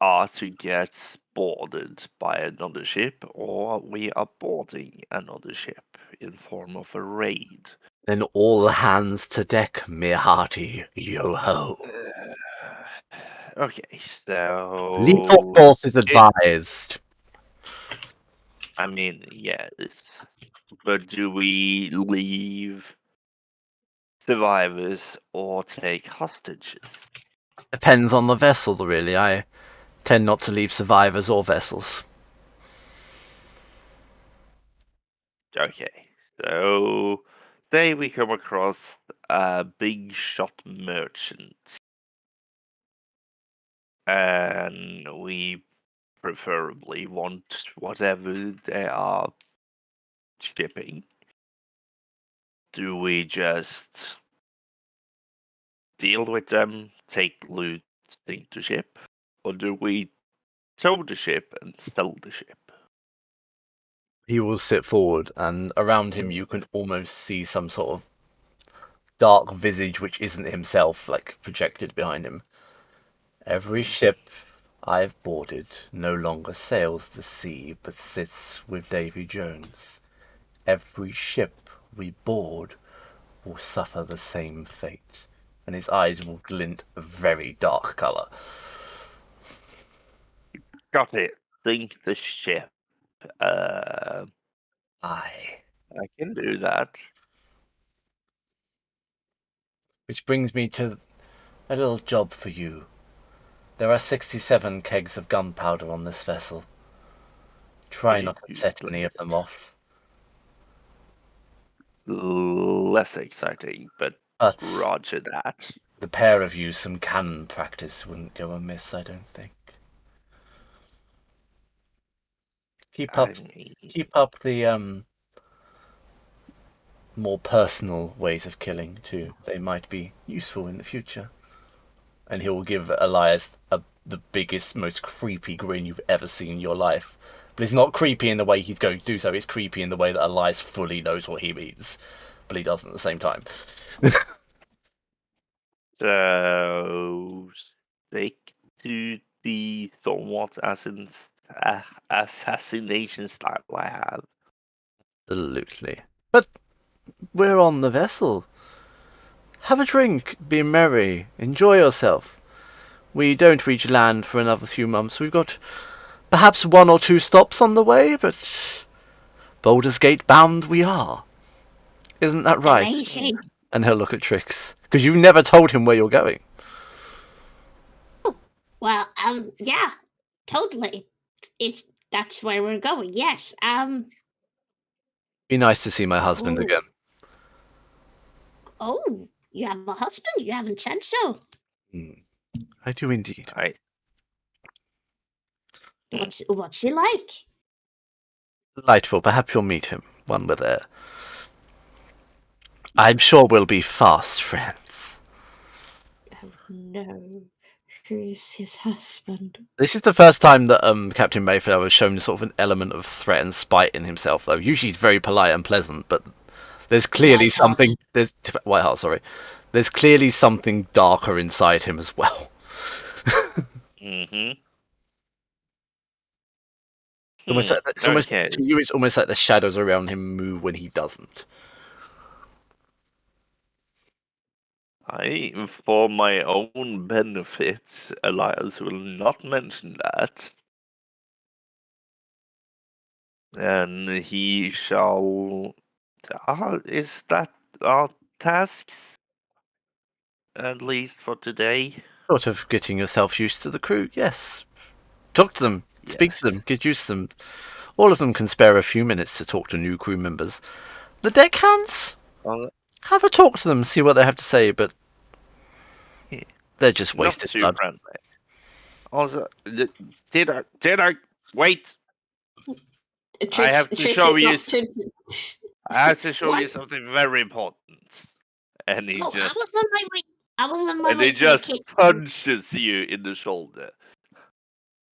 are to get boarded by another ship, or we are boarding another ship in form of a raid? Then all hands to deck, me hearty, yo ho. Okay, so Lethal force is advised. I mean, yes, but do we leave survivors or take hostages? Depends on the vessel, really. I tend not to leave survivors or vessels. Okay, so say we come across a big shot merchant, and we preferably want whatever they are shipping. Do we just deal with them, take loot, sink the ship, or do we tow the ship and sell the ship? He will sit forward, and around him you can almost see some sort of dark visage which isn't himself, like projected behind him. Every ship I've boarded no longer sails the sea, but sits with Davy Jones. Every ship we board will suffer the same fate, and his eyes will glint a very dark colour. Got it. Sink the ship. Uh, Aye. I can do that. Which brings me to a little job for you. There are 67 kegs of gunpowder on this vessel. Try not to set any of them off. Less exciting, but But roger that. the pair of you, some cannon practice wouldn't go amiss, I don't think. Keep up the more personal ways of killing too. They might be useful in the future. And he will give Elias the biggest, most creepy grin you've ever seen in your life. But it's not creepy in the way he's going to do so. It's creepy in the way that Elias fully knows what he means, but he doesn't at the same time. So stick to the somewhat assassination style I have. Absolutely. But we're on the vessel. Have a drink, be merry, enjoy yourself. We don't reach land for another few months. We've got perhaps 1 or 2 stops on the way, but Baldur's Gate bound we are. Isn't that right? Amazing. And he'll look at Trix. Because you never told him where you're going. Well, yeah, totally. That's where we're going. Yes. Be nice to see my husband again. Oh, you have a husband? You haven't said so. I do indeed. What's he like? Delightful. Perhaps you'll meet him when we're there. I'm sure we'll be fast friends. Oh, no. Who is his husband? This is the first time that Captain Mayfair has shown sort of an element of threat and spite in himself, though. Usually he's very polite and pleasant, but there's clearly something... Whiteheart, sorry. There's clearly something darker inside him as well. Mm-hmm. To you, it's almost like the shadows around him move when he doesn't. For my own benefit, Elias will not mention that. And he shall... is that our tasks? At least for today? Sort of getting yourself used to the crew, yes. Talk to them, speak to them, get used to them. All of them can spare a few minutes to talk to new crew members. The deckhands, have a talk to them, see what they have to say, but they're just wasted blood. Friendly. Also, did I wait? I have to show you. I have to show you something very important. And he I was on my way. I was And he momentarily just kicked. punches you in the shoulder.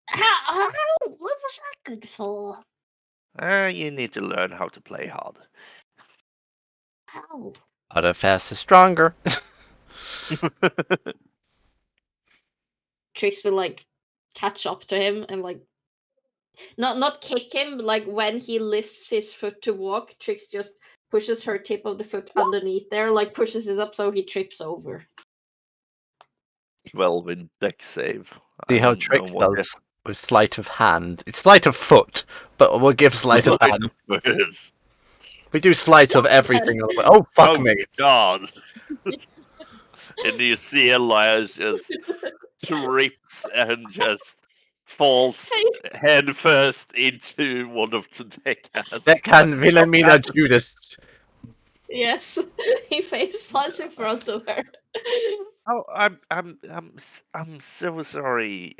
How? What was that good for? You need to learn how to play hard. How? Harder, faster, stronger. Trix will like catch up to him and like not kick him, but like when he lifts his foot to walk, Trix just pushes her tip of the foot underneath there, like pushes it up so he trips over. 12 in deck save. See how Trix does with sleight of hand. It's sleight of foot, but we'll give sleight of hand. We do sleight of everything. Oh, fuck Oh me. God. And you see Elias just trips and just falls head first into one of the deckhands. Deckhand Wilhelmina Judas. Yes, he face plants in front of her. Oh, I'm so sorry,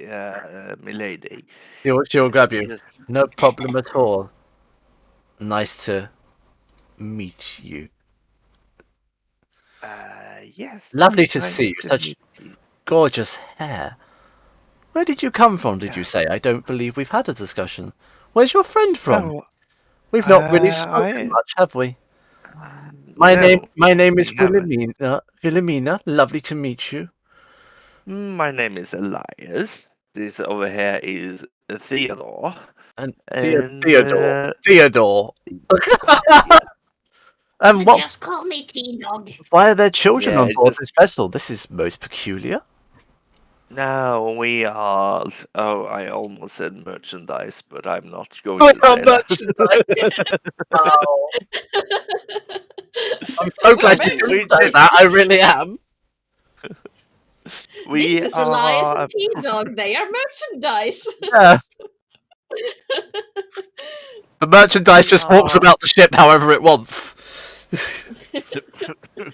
milady. She'll grab It's you. just- No problem at all. Nice to meet you. Yes. Lovely to nice see you. to Such meet you. gorgeous hair. Where did you come from, did Yeah. you say? I don't believe we've had a discussion. Where's your friend from? No, We've not really spoken much, have we? My no, name is we haven't. Wilhelmina. Wilhelmina, lovely to meet you. My name is Elias. This over here is Theodore. And And Theodore. And what? Just call me T-Dog. Why are there children Yeah, on board just this vessel? This is most peculiar. now we are. Oh, I almost said merchandise, but I'm not going Oh, to say merchandise. Oh, I'm so glad you merchandise. didn't say that. I really am. We This is Elias are. and T-Dog. They are merchandise. Yeah. The merchandise just walks about the ship however it wants.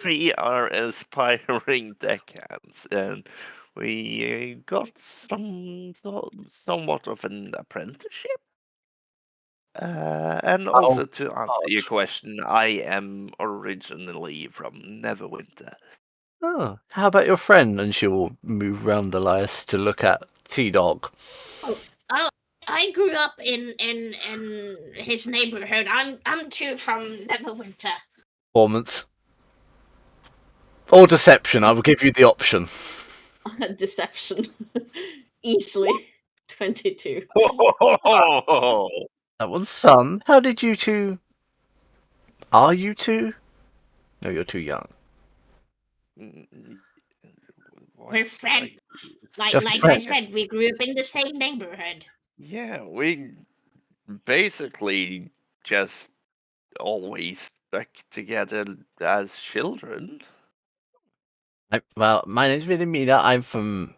We are aspiring deckhands, and we got somewhat of an apprenticeship. And also Oh, to answer your question, I am originally from Neverwinter. Oh, how about your friend? And she will move round Elias to look at T-Dog. Oh, I grew up in his neighborhood. I'm too from Neverwinter. Performance. Or deception, I will give you the option. Deception. Easily. 22. That one's fun. How did you two... Are you two? No, you're too young. We're friends. Like Just I friends. said, we grew up in the same neighborhood. Yeah, we basically just always stuck together as children. Well, my name's Wilhelmina. I'm from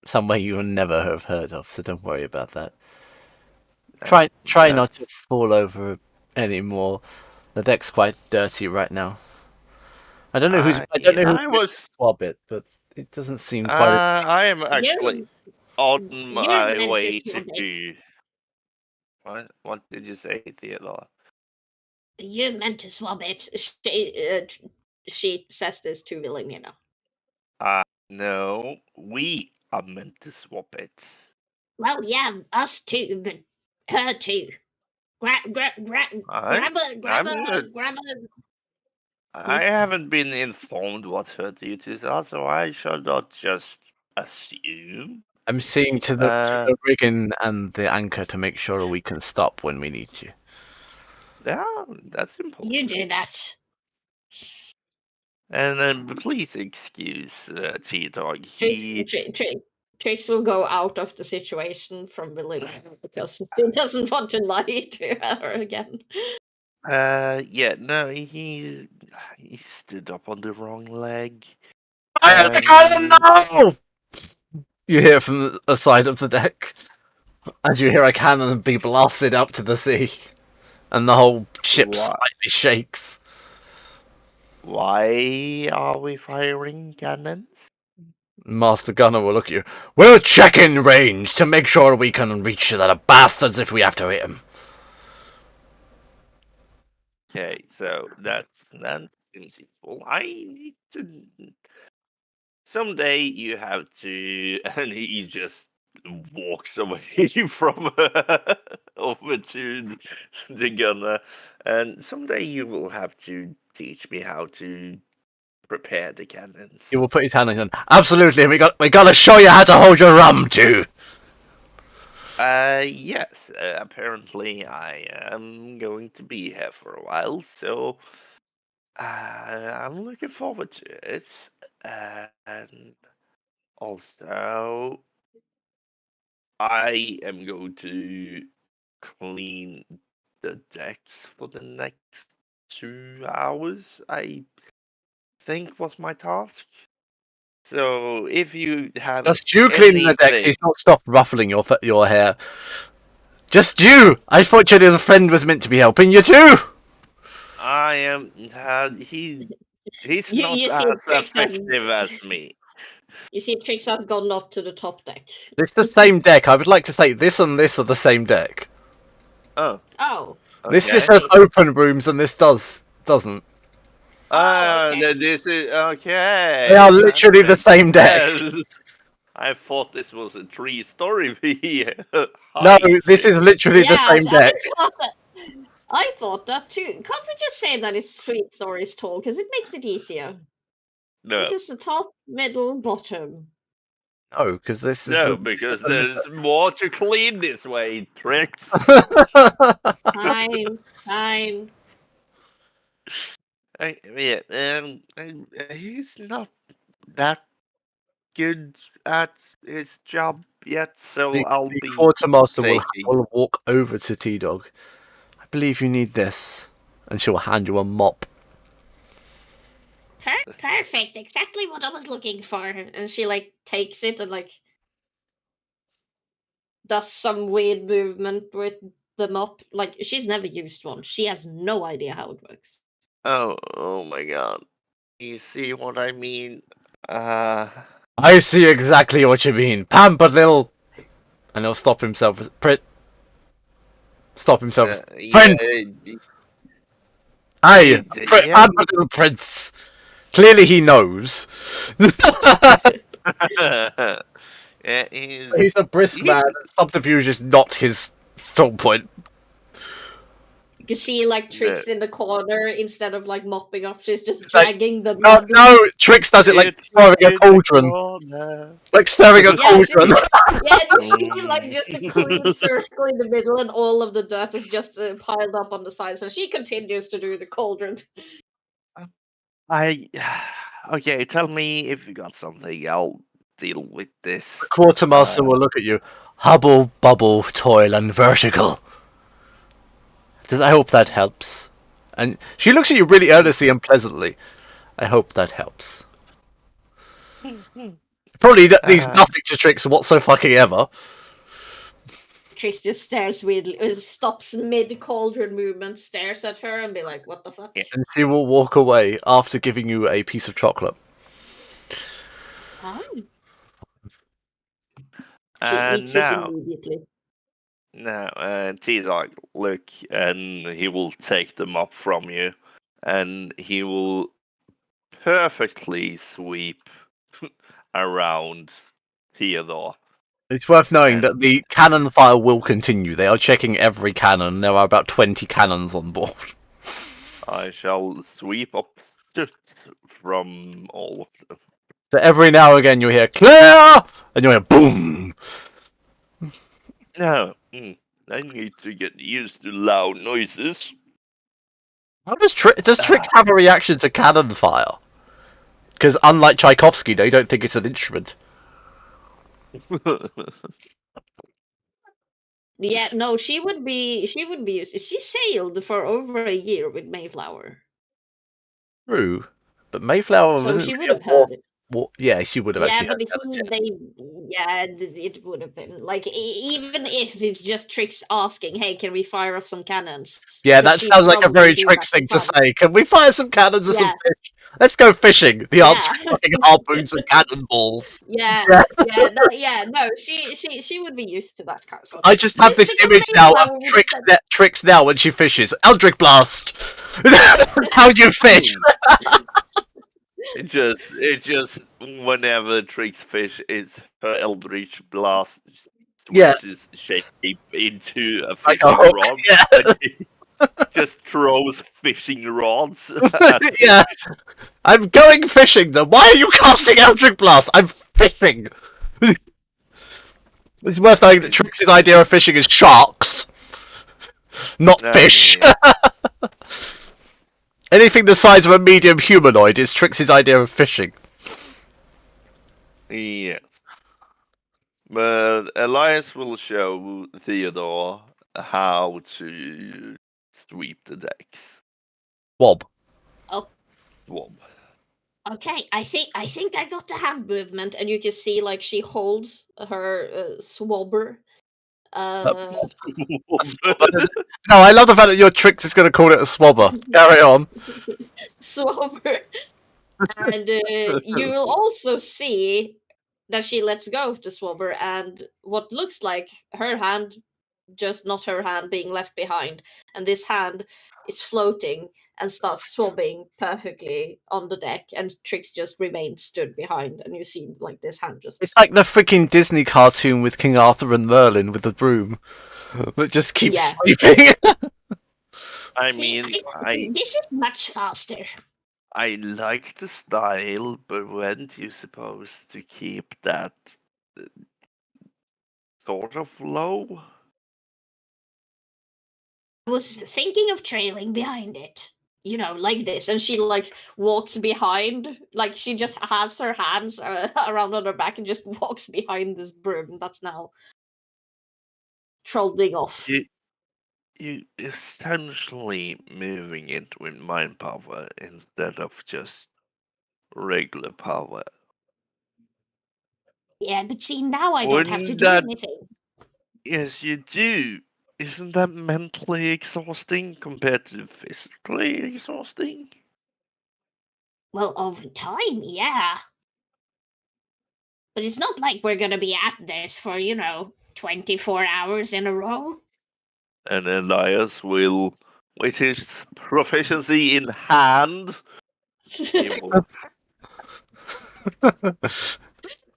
somewhere you'll never have heard of, so don't worry about that. Try not to fall over anymore. The deck's quite dirty right now. I don't know who's swab it, but it doesn't seem quite. I am actually on you're my meant way to to swab do. What did you say, Theodore? You meant to swab it. She says this to Wilhelmina. No, we are meant to swap it. Well, yeah, us too, but her too. Grab a. I haven't been informed what her duties are, so I should not just assume. I'm seeing to the rigging and the anchor to make sure we can stop when we need to. Yeah, that's important. You do that. And then please excuse T-Dog. Trix will go out of the situation from Wilhelmina because he doesn't want to lie to her again. Yeah, no, he stood up on the wrong leg. I don't know! You hear from the side of the deck. As you hear a cannon be blasted up to the sea. And the whole ship slightly shakes. Why are we firing cannons? Master Gunner will look at you. We're checking range to make sure we can reach the bastards if we have to hit them. Okay, so that's seems equal. I need to. Someday you have to, and he just walks away from over to the gunner. And someday you will have to teach me how to prepare the cannons. He will put his hand on his hand. Absolutely, we gotta show you how to hold your rum too. Yes. Apparently, I am going to be here for a while, so I'm looking forward to it. And also, I am going to clean the decks for the next 2 hours. I think was my task. So if you have Just you cleaning the decks. anything, He's not stopped ruffling your hair. Just you. I thought your friend was meant to be helping you too. I am. He's not you see as Trix effective as me. You see, Trix has gone up to the top deck. It's the same deck. I would like to say this and this are the same deck. Oh, Oh. This okay. just says open rooms, and this doesn't. okay. This is okay. They are literally the same deck. I thought this was a 3-story No, this is literally the same deck. I thought that too. Can't we just say that it's 3 stories tall? Because it makes it easier. No, This is the top, middle, bottom. No, because this is no, because there's more to clean this way, Trix. Fine, fine. He's not that good at his job yet, so I'll the be quartermaster taking. will walk over to T-Dog. I believe you need this, and she will hand you a mop. Perfect, exactly what I was looking for. And she like takes it and like does some weird movement with the mop. Like she's never used one. She has no idea how it works. Oh my god. You see what I mean? I see exactly what you mean, pampered little. And he'll stop himself. Stop himself. Friend! Aye, pampered little prince. Clearly he knows. He's a brisk man, and subterfuge is not his strong point. You can see like Trix in the corner instead of like mopping up, she's just Like, dragging the No, mud. no, Trix does it like stirring a cauldron. Like stirring a cauldron. Yeah, you see like just a clean circle in the middle, and all of the dirt is just piled up on the side. So she continues to do the cauldron. Okay, tell me if you got something. I'll deal with this. The quartermaster will look at you. Hubble, bubble, toil, and vertical. I hope that helps. And she looks at you really earnestly and pleasantly. I hope that helps. Probably needs nothing to Trix whatsoever. Trix just stares weirdly, stops mid cauldron movement, stares at her, and be like, "What the fuck?" And she will walk away after giving you a piece of chocolate. She eats it immediately. Now, T-Dog, look, and he will take them up from you, and he will perfectly sweep around Theodore. It's worth knowing that the cannon fire will continue. They are checking every cannon. There are about 20 cannons on board. I shall sweep up from all of them. So every now and again you hear clear, and you hear boom. No, I need to get used to loud noises. How does Trix have a reaction to cannon fire? Because unlike Tchaikovsky, they don't think it's an instrument. Yeah, no, she would be. She sailed for over a year with Mayflower. True, but Mayflower So wasn't she would really have heard it. Well, yeah, she would have Yeah, actually. it would have been like even if it's just Trix asking, "Hey, can we fire off some cannons?" Yeah, But that she'd sounds like a probably very do Trix that thing to fun. say. Can we fire some cannons or some Yeah. fish? Let's go fishing. The answer Yeah. is fucking harpoons and cannonballs. Yeah, Yes. no, she would be used to that kind of stuff. I just have this Because image now of Mayflower would have said- Trix now when she fishes. Eldritch Blast! How do you fish? It just whenever Trix fish, it's her Eldritch Blast Yeah. switches shape into a Like fishing a hook, rod. yeah. And she just throws fishing rods at it. Yeah. I'm going fishing then. Why are you casting Eldritch Blast? I'm fishing. It's worth noting that Trix's idea of fishing is sharks, not I fish. mean, Anything the size of a medium humanoid is Trix's idea of fishing. yeah. But Elias will show Theodore how to sweep the decks. Wob. Wob. Okay, I think I got the hand movement, and you can see like she holds her swabber. No, I love the fact that your Trix is going to call it a swabber. Carry on. Swabber, and you will also see that she lets go of the swabber, and what looks like her hand, just not her hand being left behind, and this hand is floating and starts swabbing perfectly on the deck, and Trix just remains stood behind, and you see like this hand just. It's like the freaking Disney cartoon with King Arthur and Merlin with the broom that just keeps Yeah. sweeping. I See, mean, this is much faster. I like the style, but when do you supposed to keep that sort of low? I was thinking of trailing behind it. You know, like this, and she like walks behind, like she just has her hands around on her back and just walks behind this broom that's now trolling off. You essentially moving it with mind power instead of just regular power. Yeah, but see, now I don't have to Wouldn't do that? anything. Yes, you do. Isn't that mentally exhausting compared to physically exhausting? Well, over time, yeah. But it's not like we're gonna be at this for, 24 hours in a row. And Elias will, with his proficiency in hand, he will.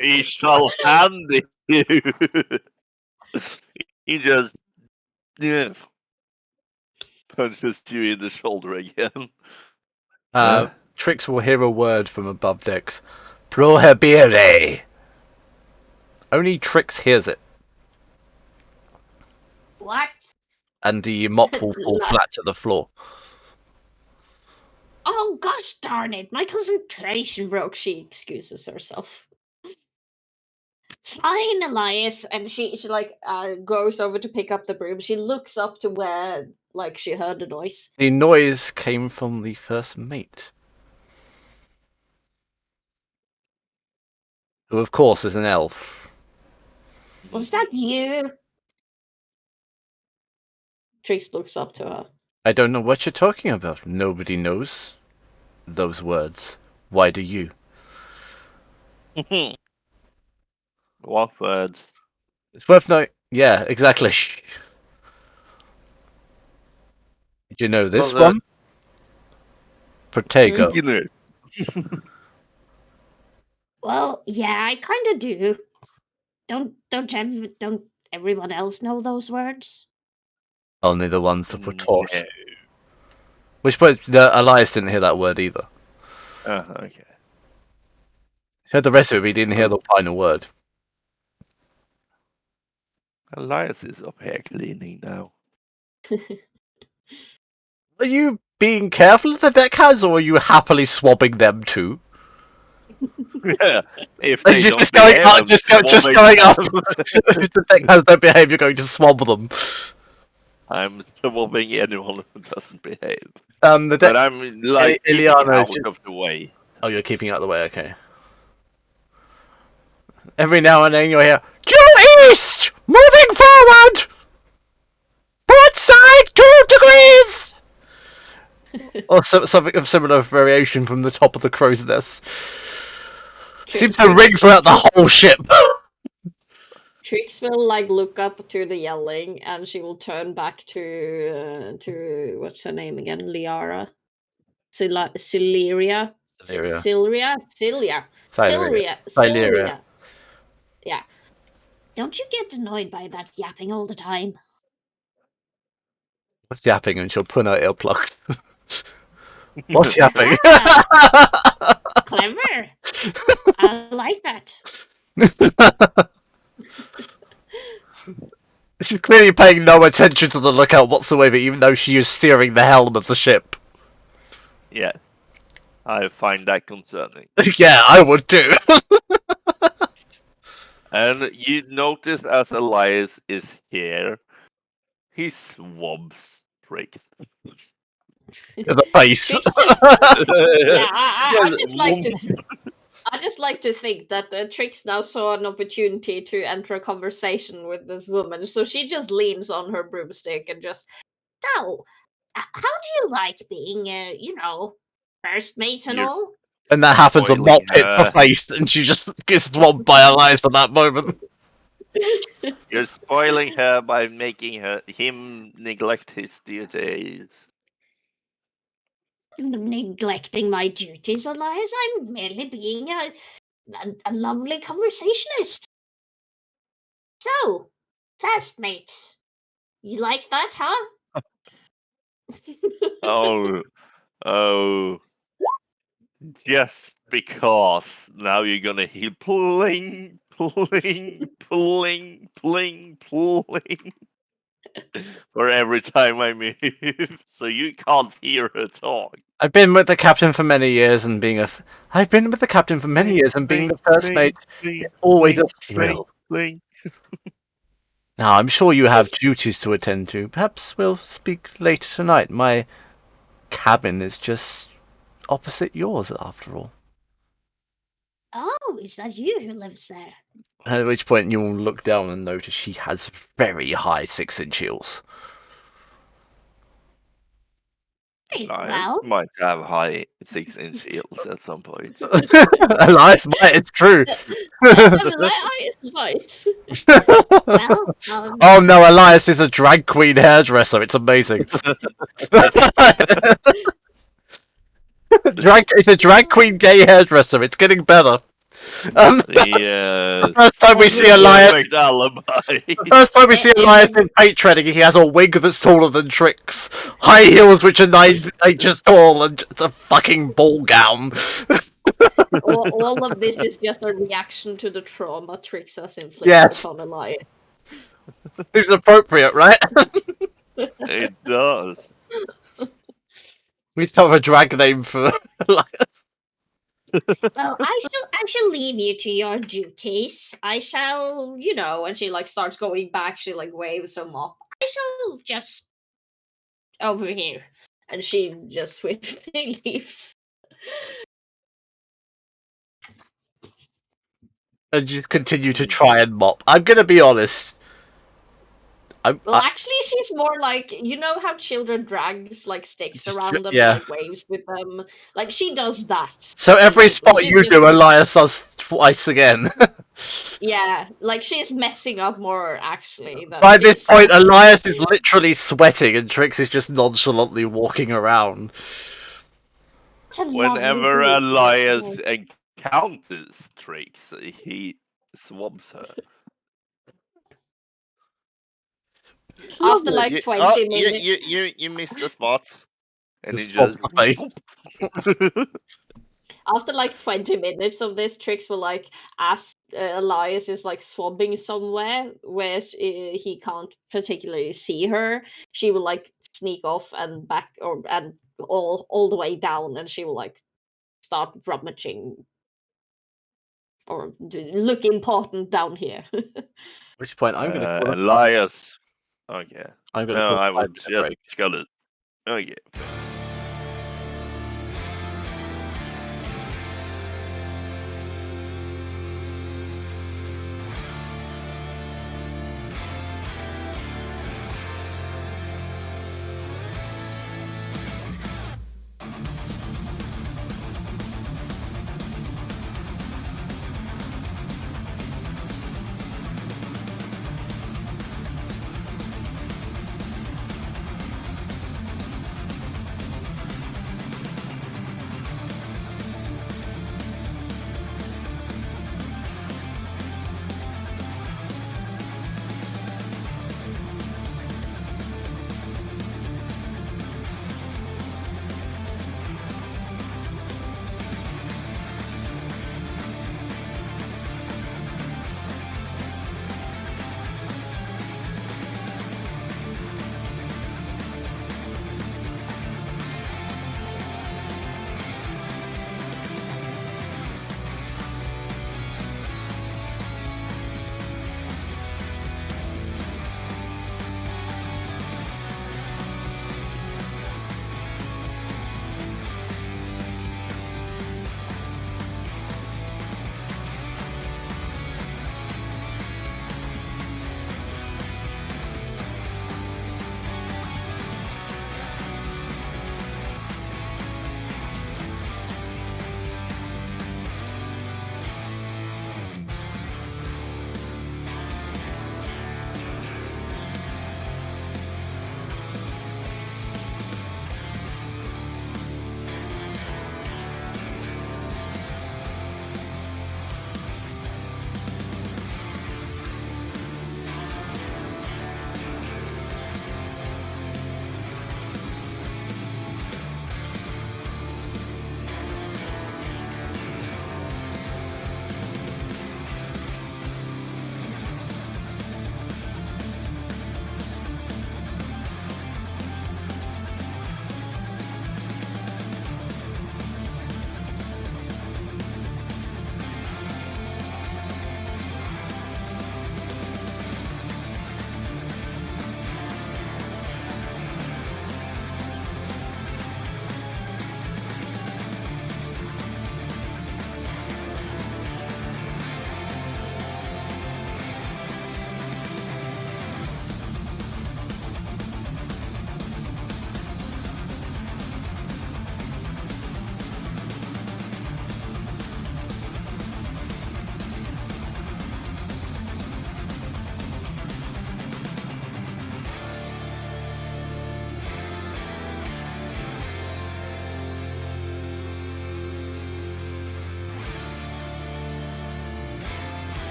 He shall hand it you. He just, yeah, punches you in the shoulder again. Trix will hear a word from above decks. Prohibire. Only Trix hears it, What? and the mop will fall flat to the floor. Oh, gosh darn it. My concentration broke. She excuses herself. Fine, Elias. And she goes over to pick up the broom. She looks up to where, like, she heard the noise. The noise came from the first mate, who of course is an elf. Was that you? Trix looks up to her. I don't know what you're talking about. Nobody knows those words. Why do you? What words? It's worth noting. Yeah, exactly. Did you know this Well, one? Protego. You know. Well, yeah, I kind of do. Don't everyone else know those words? Only the ones that were taught. No. Which point the Elias didn't hear that word either. Okay. He heard the rest of it, but he didn't hear the final word. Elias is up here cleaning now. Are you being careful of the deckhands, or are you happily swabbing them too? Yeah. If Are they you don't just going behave, up, I'm just swabbing going up? them. If the deckhands don't behave, you're going to swab them. I'm swabbing anyone who doesn't behave. The But I'm like keeping Iliana out of the way. Oh, you're keeping out of the way, okay. Every now and then you'll hear, due east! Moving forward! Port side 2 degrees! Or something of similar variation from the top of the crow's nest. Seems to ring throughout the whole ship. Trix will like look up to the yelling, and she will turn back to what's her name again? Liara, Celeria, Cilia. Yeah. Don't you get annoyed by that yapping all the time? What's yapping? And she'll put her earplugs. What's yapping? Clever. I like that. She's clearly paying no attention to the lookout whatsoever, even though she is steering the helm of the ship. Yes. I find that concerning. Yeah, I would too. And you notice as Elias is here, he swabs Trix. In the face. Trix just, yeah, I just like to think that Trix now saw an opportunity to enter a conversation with this woman, so she just leans on her broomstick and just, so, how do you like being, first mate and all? And that happens, a Spoiling mop hits the face, and she just gets swamped by Elias at that moment. You're spoiling her by making him neglect his duties. Neglecting my duties, Elias. I'm merely being a lovely conversationist. So, first mate, you like that, huh? Oh, just because now you're gonna hear pling, pling, pling, pling, pling for every time I move, so you can't hear her talk. I've been with the captain for many years, and being the first mate, always a thrill. Now, I'm sure you have duties to attend to. Perhaps we'll speak later tonight. My cabin is just opposite yours, after all. Oh, is that you who lives there? At which point you will look down and notice she has very high 6-inch heels. Well, might have high 6-inch heels at some point. Elias might, it's true. Elias might. Well, oh no, Elias is a drag queen hairdresser. It's amazing. It's a drag queen gay hairdresser. It's getting better. The first time we see Elias, the first time we see Elias in paint treading, he has a wig that's taller than Trix, high heels which are 9 inches tall, and a fucking ball gown. all of this is just a reaction to the trauma Trix has inflicted upon Elias. It's appropriate, right? It does. We still have a drag name for Elias. Well, I shall leave you to your duties. I shall, and she starts going back. She waves him up. I shall just over here, and she just swiftly leaves. And just continue to try and mop. I'm gonna be honest. Actually, she's more like, how children drags sticks around them and waves with them. She does that. So every spot you do, Elias does twice again. Yeah, she's messing up more actually. By this point, Elias is literally sweating, and Trix is just nonchalantly walking around. Whenever Elias encounters Trix, he swabs her. After 20 minutes, you missed the spots, and he just the face. After 20 minutes of this, Trix will ask Elias is swabbing somewhere where he can't particularly see her. She will sneak off and back and all the way down, and she will start rummaging or look important down here. At which point I'm gonna call Elias. Okay. I'm gonna. No, I was just gonna. Okay.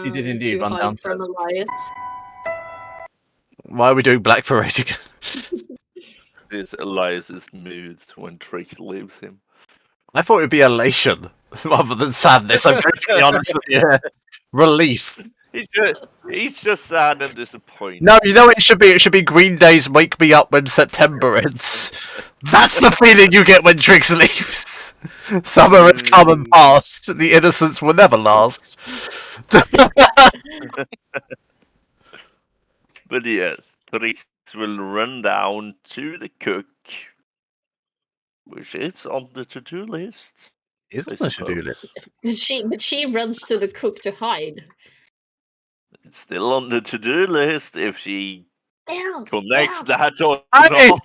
You did indeed to run hide from downstairs. Elias. Why are we doing Black Parade again? This Elias's mood when Trix leaves him. I thought it'd be elation rather than sadness. I'm going to be honest with you. Relief. He's just sad and disappointed. No, you know what it should be? It should be Green Day's Wake Me Up When September Ends. That's the feeling you get when Trix leaves. Summer has come and passed. The innocence will never last. But yes, Trix will run down to the cook, which is on the to-do list. Isn't the to-do list? She runs to the cook to hide. It's still on the to-do list if she Bill, connects Bill, that or Hey! not.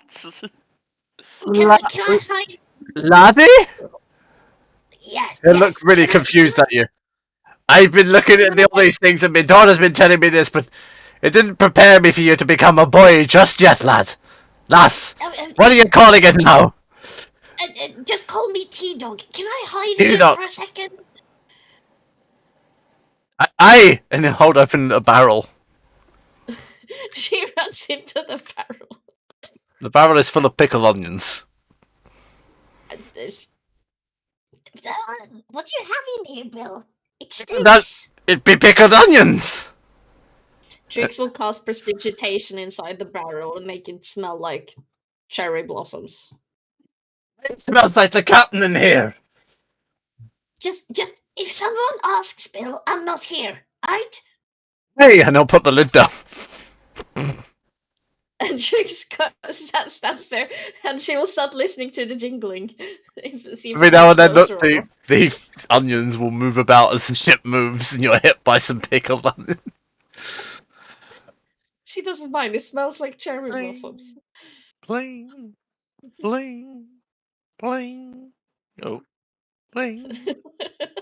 can I hide? Laddie? Yes. It looks really confused at you. I've been looking at all these things and my daughter's been telling me this, but it didn't prepare me for you to become a boy just yet, lad. Lass, what are you calling it now? Just call me T-Dog. Can I hide T-Dog. here for a second? Aye! And then hold open a barrel. She runs into the barrel. The barrel is full of pickled onions. What do you have in here, Bill? It stinks. It'd be pickled onions! Trix will cast prestidigitation inside the barrel and make it smell like cherry blossoms. It smells like the captain in here. Just, if someone asks, Bill, I'm not here, right? Hey, and I'll put the lid down. And Trix stands there, and she will start listening to the jingling. Every now and then, the onions will move about as the ship moves, and you're hit by some pickled onions. She doesn't mind. It smells like cherry blossoms. Pling, pling, pling. Oh, pling,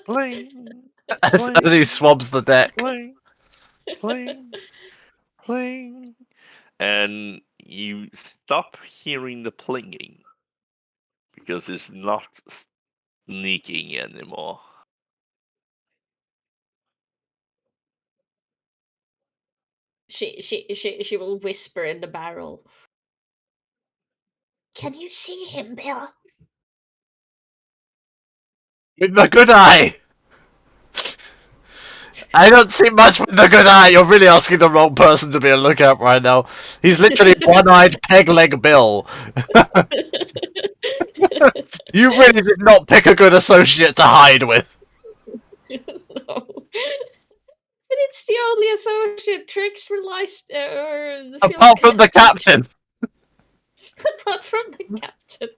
pling. As he swabs the deck. Pling, pling, pling. And you stop hearing the plinging because it's not sneaking anymore. She will whisper in the barrel. Can you see him, Bill? With the good eye! I don't see much with the good eye. You're really asking the wrong person to be a lookout right now. He's literally one-eyed peg-leg Bill. You really did not pick a good associate to hide with. No. But it's the only associate Trix relies Apart from the captain. Apart from the captain.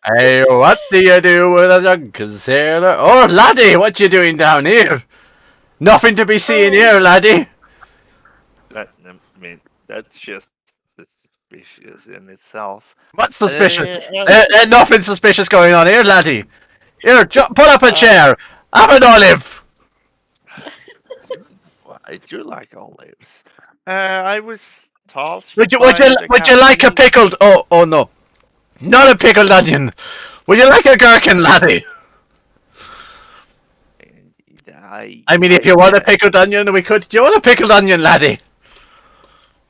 Hey, what do you do with a drunken sailor? Oh, laddie, what you doing down here? Nothing to be seen here, laddie. I mean, that's just suspicious in itself. What's suspicious? Nothing suspicious going on here, laddie. Here, pull up a chair. Have an olive. Well, I do like olives. I was tasked. Would you like a pickled? Oh no, not a pickled onion. Would you like a gherkin, laddie? I mean, if you want a pickled onion, we could. Do you want a pickled onion, laddie?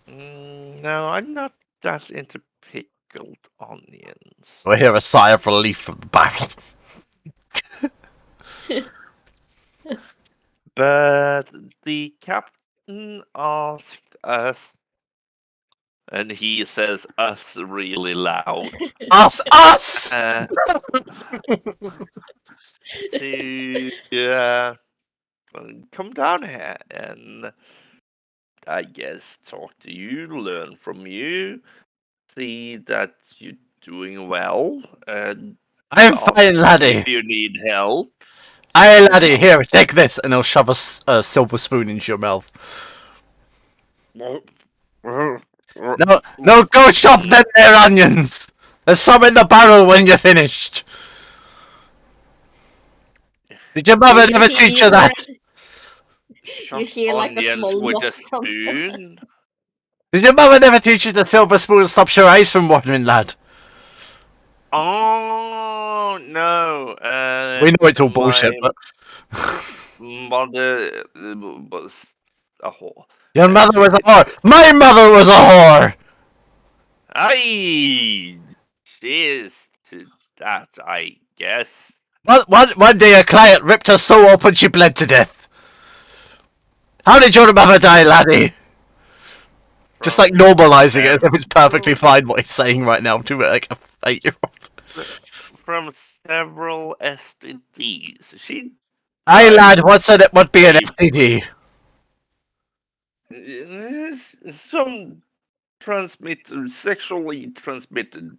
No, I'm not that into pickled onions. We hear a sigh of relief from the barrel. But the captain asked us, and he says us really loud. Us! To come down here and I guess talk to you, learn from you, see that you're doing well, and I'm fine, laddie. if you need help. Aye, laddie, here, take this, and he'll shove a silver spoon into your mouth. No, go chop them there onions! There's some in the barrel when you're finished. Did your mother never teach you that? You hear like a small with a knock from spoon. Did your mother never teach you the silver spoon stops your eyes from watering, lad? Oh no! We know it's all bullshit, but mother was a whore. Your And mother she was a did- whore. My mother was a whore. Aye, she is to that, I guess. One day a client ripped her so open she bled to death. How did your mother die, laddie? Just like normalizing it as if it's perfectly fine what he's saying right now to like a 8-year-old. From several STDs. She Aye, died lad, what said it would be an pretty- STD? some sexually transmitted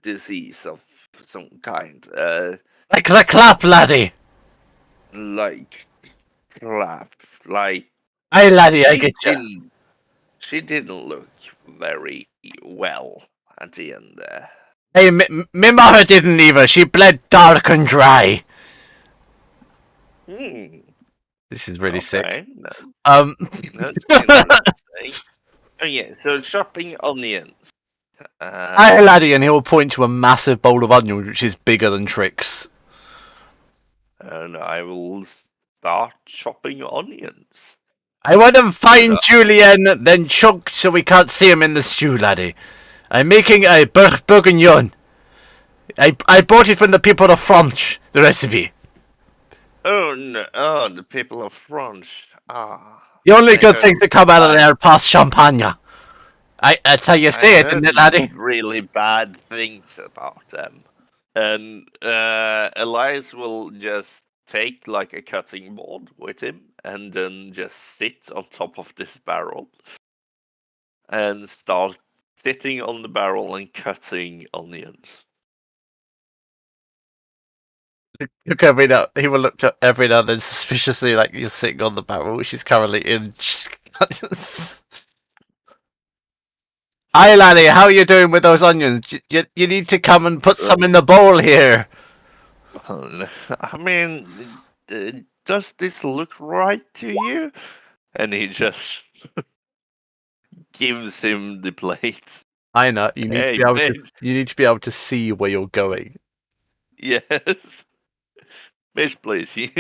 disease of some kind. Like the clap, laddie. Like clap. Like Aye, laddie, I she get you. didn't. She didn't look very well at the end there. Hey, me mother didn't either. She bled dark and dry. This is really sick. Okay, that's interesting. Oh yeah, so chopping onions. Aye, laddie, and he'll point to a massive bowl of onions which is bigger than Trix. And I will start chopping onions. I want to find Yeah. Julian, then chunk so we can't see him in the stew, laddie. I'm making a bourguignon. I bought it from the people of France, the recipe. Oh no! Oh, the people of France. Ah, The only I good heard things that come out of bad- there past champagne. That's how you say I it, isn't it, heard laddie? really bad things about them. And Elias will just take like a cutting board with him and then just sit on top of this barrel and start sitting on the barrel and cutting onions. Look every now. He will look up every now and then suspiciously, like you're sitting on the barrel, which is currently in. Hi, laddie. How are you doing with those onions? You need to come and put some in the bowl here. I mean, does this look right to you? And he just gives him the plate. I know. You need Hey, to be able to. babe. You need to be able to see where you're going. Yes. Mish, please. You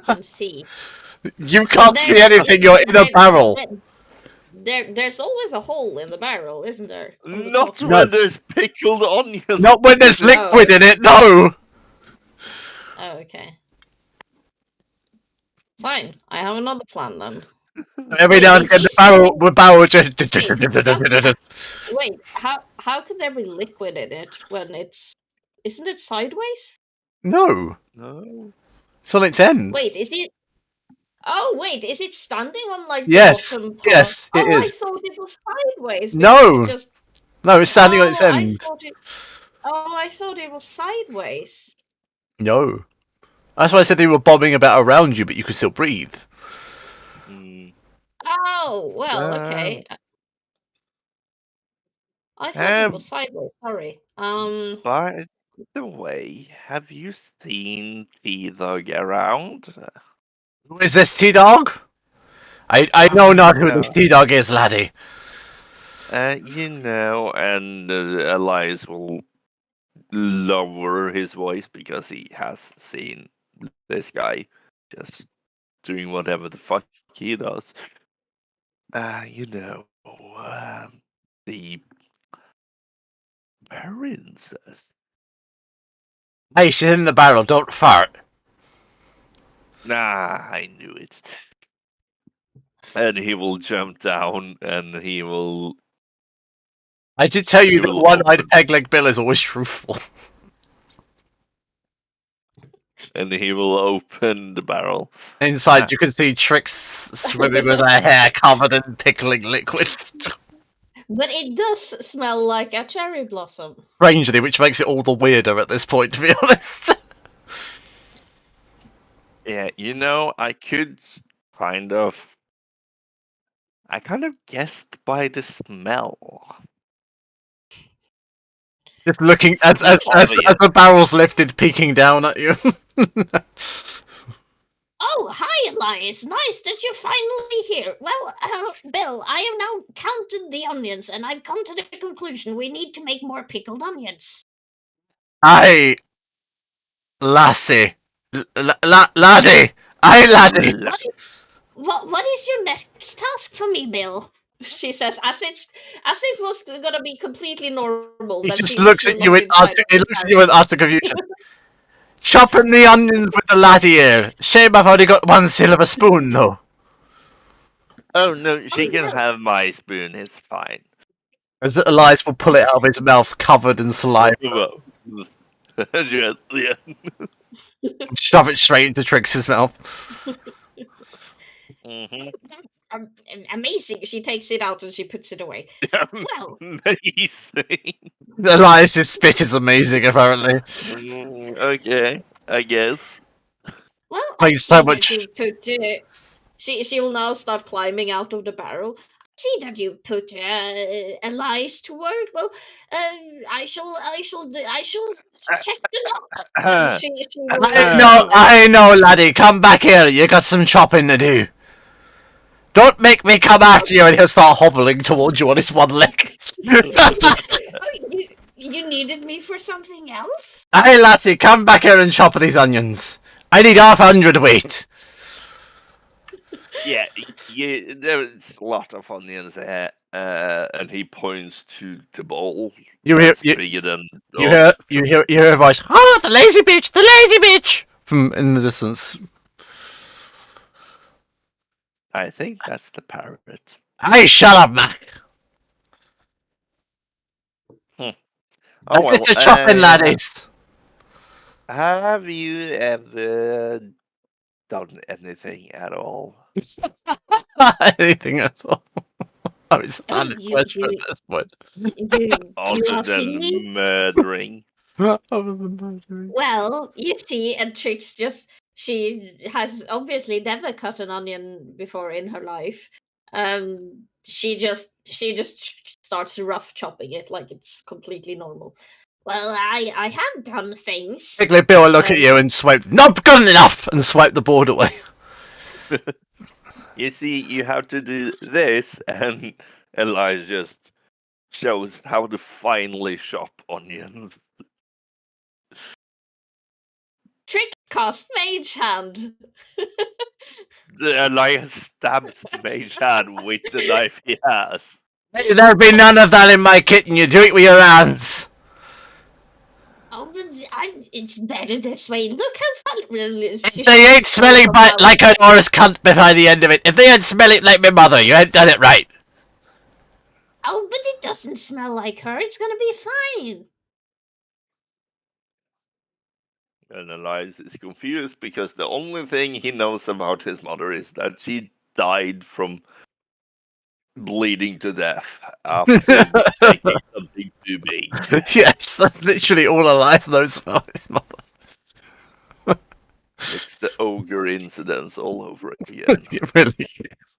can see. You can't see There's- anything. You're in a there- barrel. There's always a hole in the barrel, isn't there? On the Not top? No. when there's pickled onions. Not when there's Oh. liquid in it. No. Oh, okay. Fine. I have another plan then. Every Wait, now and is again, the he barrel just. Wait, how could there be liquid in it when it's... Isn't it sideways? No, No. it's on its end. Wait, is it... Oh, wait, is it standing on like the Yes, bottom part? yes, it I is. thought it was sideways. No. It just... No, it's standing on its I end. thought it was sideways. No. That's why I said they were bombing about around you, but you could still breathe. Mm. Oh, well, okay. I thought it was sideways, sorry. By the way, have you seen T-Dog around? Who is this T-Dog? I know not who this T-Dog is, laddie. You know, and Elias will lower his voice because he has seen this guy just doing whatever the fuck he does. You know, the princess. Hey, she's in the barrel, don't fart. Nah, I knew it. And he will jump down and he will. I did tell you You that will one-eyed open. peg-leg Bill is always truthful. And he will open the barrel. Inside, you can see Trix swimming with her hair covered in pickling liquid. But it does smell like a cherry blossom. Strangely, which makes it all the weirder at this point, to be honest. Yeah, you know, I kind of guessed by the smell. Just looking as the barrel's lifted, peeking down at you. Oh, hi, Elias. Nice that you're finally here. Well, Bill, I have now counted the onions, and I've come to the conclusion we need to make more pickled onions. Aye, lassie, Laddie! Aye, laddie! What is your next task for me, Bill? She says, as it was gonna be completely normal. He That just she was looks no at you longer with inside of he the looks at you with barrel. utter confusion. Chopping the onions with the laddie here. Shame I've only got one silver spoon, though. Oh no, she can no. have my spoon. It's fine. As Elias will pull it out of his mouth, covered in saliva, Well, just, yeah. and shove it straight into Trix's mouth. Mm-hmm. Amazing. She takes it out and she puts it away. Well, Amazing. Elias's spit is amazing, apparently. Okay, I guess. well, I Thanks so see that much. you put. She will now start climbing out of the barrel. I see that you put Elias to work. Well, I shall check the notes. And she will. I know, laddie. Come back here. You got some chopping to do. Don't make me come after you, and he'll start hobbling towards you on his one leg. You needed me for something else? Hey, lassie, come back here and chop these onions. I need 100 weight. Yeah, there's a lot of onions there, and he points to the bowl. You That's hear, bigger than you hear a voice. Oh, the lazy bitch, from in the distance. I think that's the parrot. Hey, shut up, Mac. Oh well. It's a chopping, laddies. Have you ever done anything at all? Anything at all. Oh, it's a Oh, valid question at this point. You Other asking me? than murdering. Well, you see, and Trix she has obviously never cut an onion before in her life. She just starts rough chopping it like it's completely normal. Well, I have done things. Quickly, Bill will look at you and swipe. Not good enough, and swipe the board away. You see, you have to do this, and Elijah just shows how to finely chop onions. Trick cast mage hand. Elijah stabs the mage hand with the knife he has. Hey, there'll be none of that in my kitchen. You do it with your hands. Oh, but it's better this way. Look how fun. If they ain't smelling like an Oris cunt by the end of it, if they ain't smelling like my mother, you ain't done it right. Oh, but it doesn't smell like her. It's gonna be fine. And Elias is confused because the only thing he knows about his mother is that she died from bleeding to death after taking something too big. Yes, that's literally all Elias knows about his mother. It's the ogre incidents all over again. It really is.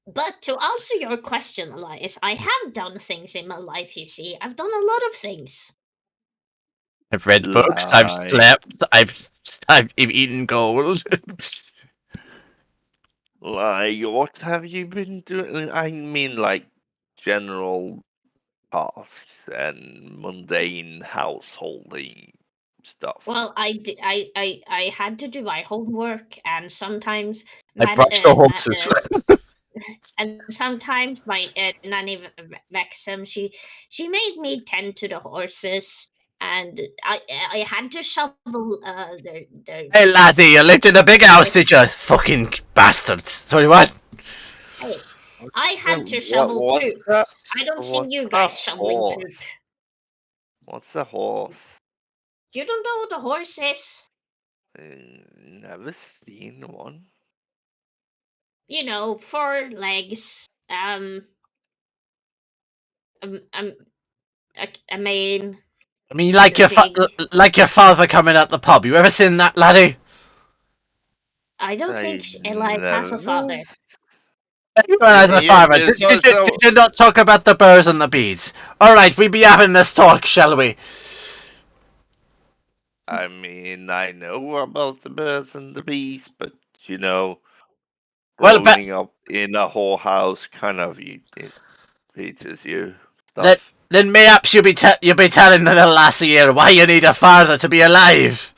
But to answer your question, Elias, I have done things in my life, you see. I've done a lot of things. I've read books, I've Like- slept, I've eaten gold. Like, what have you been doing? I mean, like, general tasks and mundane householding stuff. Well, I had to do my homework, and sometimes I brushed the horses. and sometimes my nanny Maxim, she made me tend to the horses, and I had to shovel the Hey laddie, you lived in a big house, did you? Fucking bastards. Sorry, what? I had to shovel What's poop. that? I don't see what's you a guys shoveling poop. horse? What's a horse? You don't know what a horse is? Never seen one. You know, 4 legs, a mane. I mean, like They're big. like your father coming at the pub. You ever seen that, laddie? I don't think I Eli has a never- father. Everyone has a Yeah, father. so- Did you not talk about the birds and the bees? Alright, we be having this talk, shall we? I mean, I know about the birds and the bees, but you know, Well, growing up in a whorehouse kind of it teaches you Let stuff. Then mayhaps you'll be telling the lassie here why you need a father to be alive.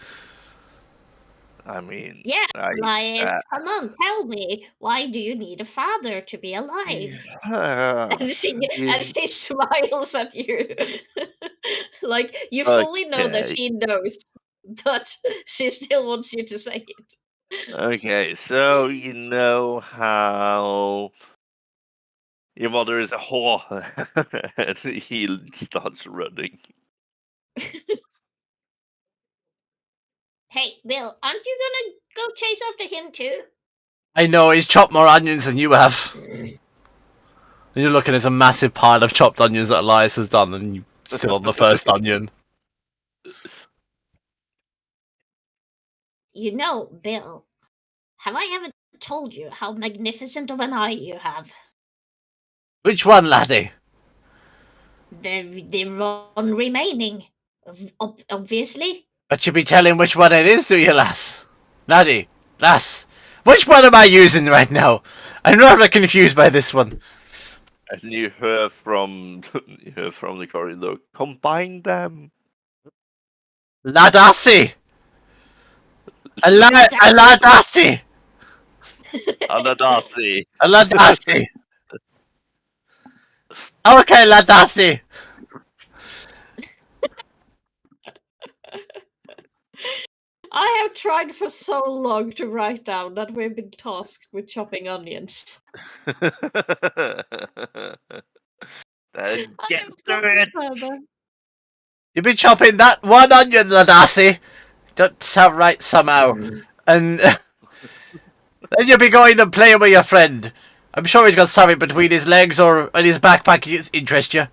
I mean, Yeah, I, Elias, come on, tell me, why do you need a father to be alive? And she smiles at you. Like you fully know that Okay. she knows, but she still wants you to say it. Okay, so you know how your mother is a whore, and he starts running. Hey, Bill, aren't you gonna go chase after him too? I know he's chopped more onions than you have. And you're looking at a massive pile of chopped onions that Elias has done, and you're still on the first onion. You know, Bill, have I ever told you how magnificent of an eye you have? Which one, laddie? The one remaining, obviously. But you be telling which one it is, do you, lass? Laddie, lass, which one am I using right now? I'm rather confused by this one. And you hear from the corridor, combine them. Ladassi! Aladassi! Anadasi. Aladassi! Okay, Ladassi! I have tried for so long to write down that we've been tasked with chopping onions. Then I get have to gotten it. further. You be chopping that one onion, Ladassi! Don't sound right somehow. And then you'll be going and playing with your friend. I'm sure he's got something between his legs or in his backpack interest you.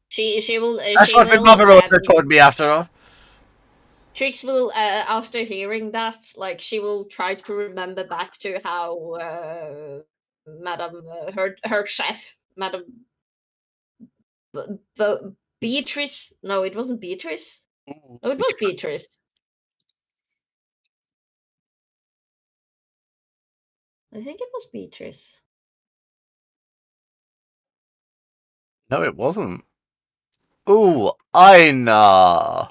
She will. That's what my mother also told me after all. Trix will, after hearing that, like she will try to remember back to how Madam, her chef, Madam Beatrice. No, it wasn't Beatrice. No, it was Beatrice. I think it was Beatrice. No, it wasn't. Ooh, Aina.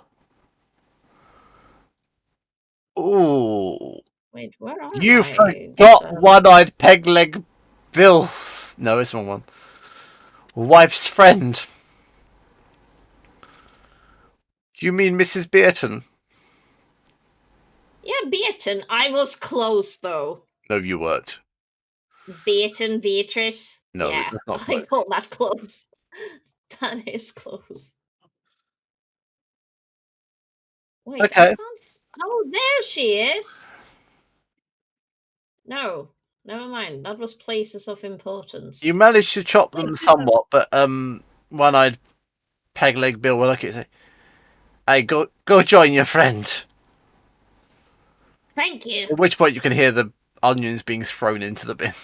Ooh. Wait, where are You my? forgot one-eyed peg leg Bill. No, it's the wrong one. Wife's friend. Do you mean Mrs. Bearton? Yeah, Beaton. I was close though. No, you weren't. Beaton, Beatrice. No, Yeah, that's not I close. got that close. That is close. Wait, I Okay. can't. Oh, there she is. No, never mind. That was places of importance. You managed to chop them Thank you. somewhat, but one-eyed peg leg Bill will look at you and say, "Hey, go join your friend." Thank you. At which point you can hear the onions being thrown into the bin.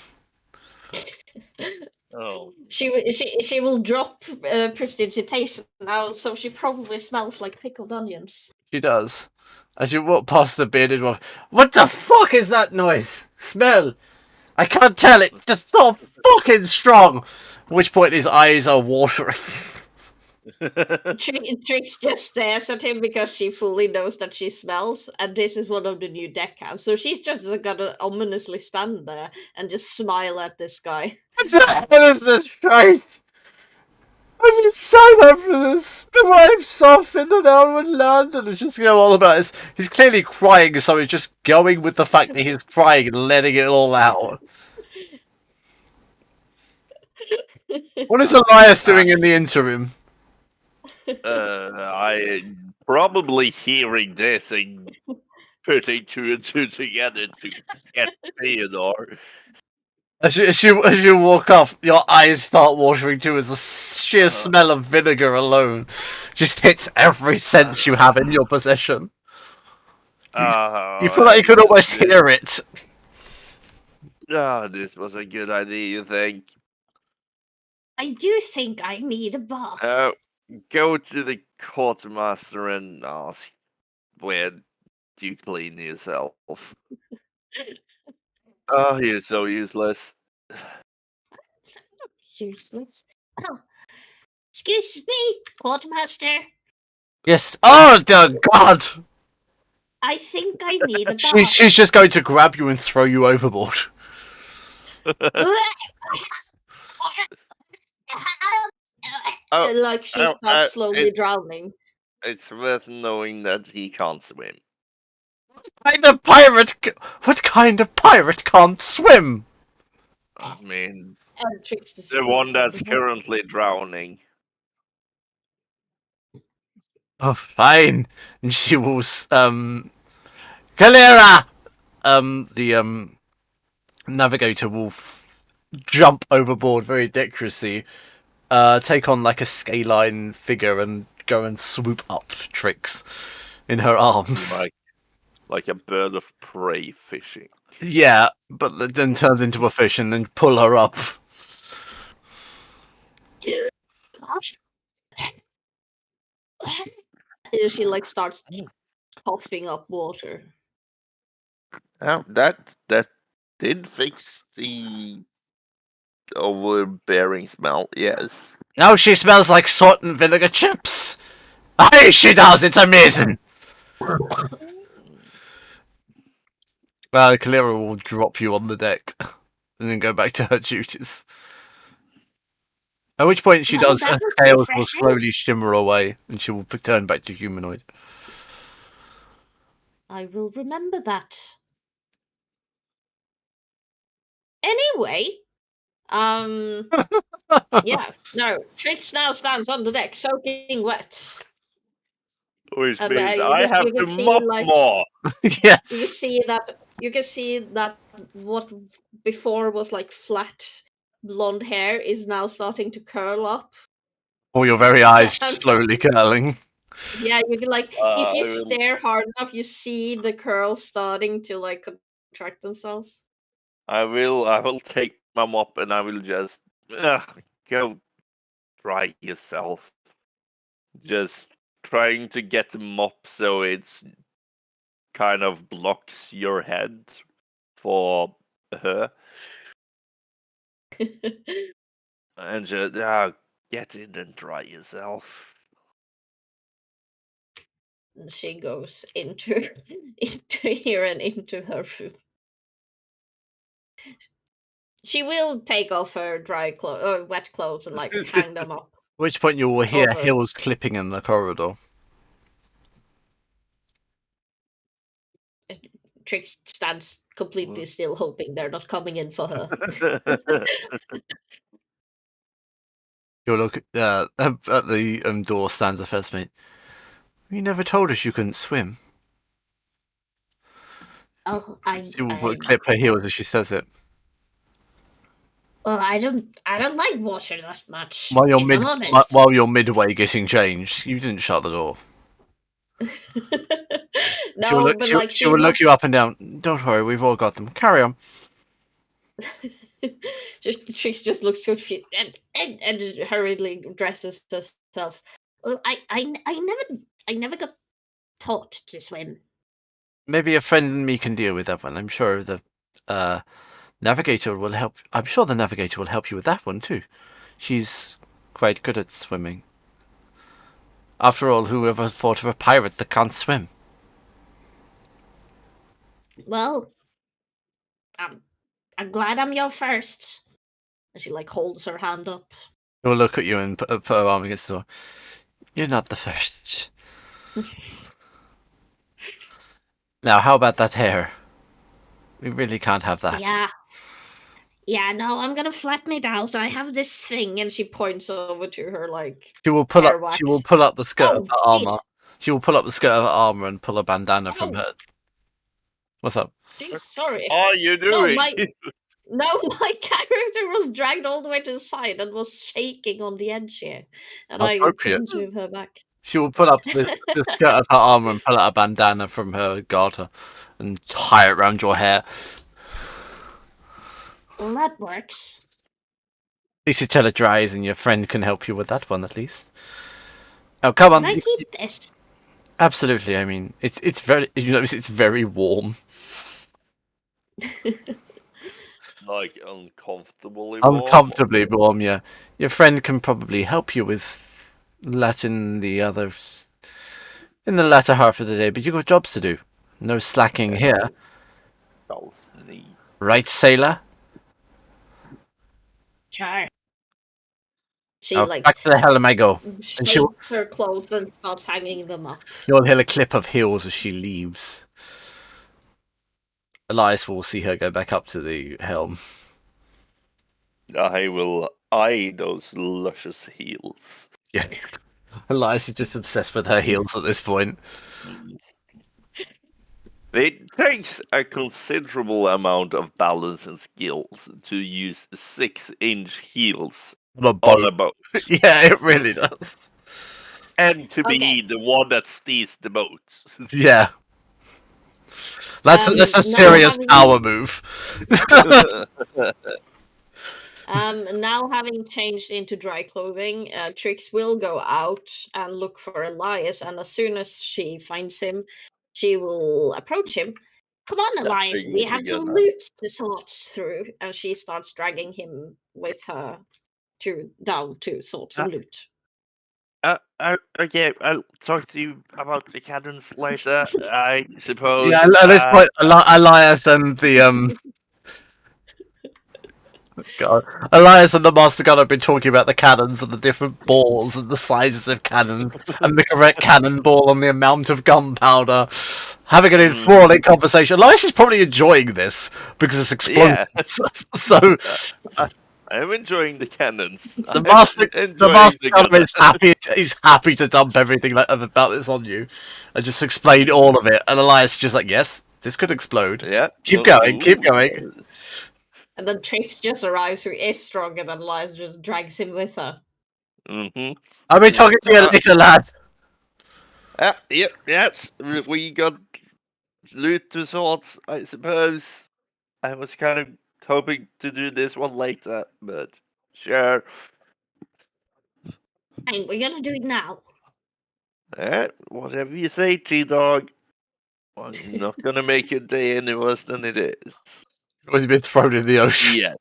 Oh. She will drop prestidigitation now, so she probably smells like pickled onions. She does. As you walk past the bearded one, what the fuck is that noise? Smell? I can't tell. It's just so fucking strong. At which point his eyes are watering. Trix just stares at him because she fully knows that she smells, and this is one of the new deckhands. So she's just gonna ominously stand there and just smile at this guy. What the hell is this shite? I didn't sign up for this. My wife's off in the downward land, and it's just all about this. He's clearly crying, so he's just going with the fact that he's crying and letting it all out. What is Elias doing in the interim? I probably hearing this and putting two and two together to get Theodore. As you walk off, your eyes start watering too, as the sheer smell of vinegar alone just hits every sense you have in your possession. You feel like you could almost hear it. This was a good idea, you think? I do think I need a bath. Go to the quartermaster and ask where do you clean yourself. Oh, you're so useless. Useless. Excuse me, quartermaster. Yes. Oh dear God! I think I need a She's just going to grab you and throw you overboard. Like she starts slowly drowning. It's worth knowing that he can't swim. What kind of pirate can't swim? I mean, And Trix the one disappears that's underwater. currently drowning. Oh, fine. And she will Kalera! The navigator will jump overboard very dexterously, take on like a scaline figure and go and swoop up Trix in her arms. Like a bird of prey fishing. Yeah, but then turns into a fish and then pull her up. She like starts coughing up water. Oh, that did fix the overbearing smell. Yes. Now she smells like salt and vinegar chips. Aye, she does. It's amazing. Kalera will drop you on the deck and then go back to her duties. At which point she does, her scales will slowly shimmer away and she will turn back to humanoid. I will remember that. Anyway, yeah, no, Trix now stands on the deck, soaking wet. Which And, means I have you can to see, mop like, more. Yes. You can see that what before was like flat blonde hair is now starting to curl up. Or your very eyes slowly curling. Yeah, you can like if you I will- stare hard enough, you see the curls starting to like contract themselves. I will take my mop and I will just go try yourself. Just trying to get the mop so it's kind of blocks your head for her. And just get in and try yourself. And she goes into here and into her room. She will take off her dry clothes or wet clothes and like hang them up. At which point you will hear Over. heels clipping in the corridor. Trix stands completely still, hoping they're not coming in for her. You'll look at the door stands the first mate. You never told us you couldn't swim. Oh, She will clip her heels as she says it. Well, I don't like water that much. While you're I'm honest. while you're midway getting changed, you didn't shut the door. No, but like she will look you up and down. Don't worry, we've all got them. Carry on. Trix just looks confused and hurriedly dresses herself. Well, I never got taught to swim. Maybe a friend and me can deal with that one. I'm sure the navigator will help. I'm sure the navigator will help you with that one too. She's quite good at swimming. After all, whoever thought of a pirate that can't swim? Well, I'm glad I'm your first. And she like holds her hand up. She'll look at you and put her arm against the door. You're not the first. Now, how about that hair? We really can't have that. Yeah, no, I'm gonna flatten it out. I have this thing, and she points over to her like. She will pull up the skirt of her armor. Geez. She will pull up the skirt of her armor and pull a bandana from her. What's up? Sorry. What are you doing? My character was dragged all the way to the side and was shaking on the edge here, and I couldn't move her back. She will pull up the skirt of her armor and pull out a bandana from her garter and tie it around your hair. Well, that works. At least until it dries, and your friend can help you with that one at least. Oh, come on! Can I keep this? Absolutely. I mean, it's very. You notice it's very warm. like uncomfortably warm. Uncomfortably warm, yeah. Your friend can probably help you with that in the latter half of the day, but you've got jobs to do. No slacking here. Right, sailor? Sure. She Oh, back to the helm I go. And shakes her clothes and starts hanging them up. you'll hear a clip of heels as she leaves. Elias will see her go back up to the helm. I will eye those luscious heels. Yeah. Elias is just obsessed with her heels at this point. It takes a considerable amount of balance and skills to use 6-inch heels On a on a boat. boat. Yeah, it really does. And to Okay. be the one that steers the boat. Yeah. That's a now serious having- power move. Now having changed into dry clothing, Trix will go out and look for Elias, and as soon as she finds him, she will approach him. Come on, Elias, we have some loot to sort through, and she starts dragging him with her down to sort some loot. Okay, I'll talk to you about the cannons later, I suppose. Yeah, at this point, Elias and the God. Elias and the Master God have been talking about the cannons and the different balls and the sizes of cannons and the correct cannonball and the amount of gunpowder. Having an enthralling conversation. Elias is probably enjoying this because it's explosive. Yeah. So I'm enjoying the cannons. the Master God is happy. He's happy to dump everything about this on you and just explain all of it. And Elias is just like, yes, this could explode. Yeah. Keep going. Keep going. And then Trix just arrives, who is stronger than Elias, just drags him with her. Mm-hmm. I'll be talking to you later, lads. Yep, yes. We got loot to sort, I suppose. I was kind of hoping to do this one later, but sure. Fine, we're gonna do it now. Whatever you say, T-Dog. I'm not gonna make your day any worse than it is. Or you've been thrown in the ocean. Yeah.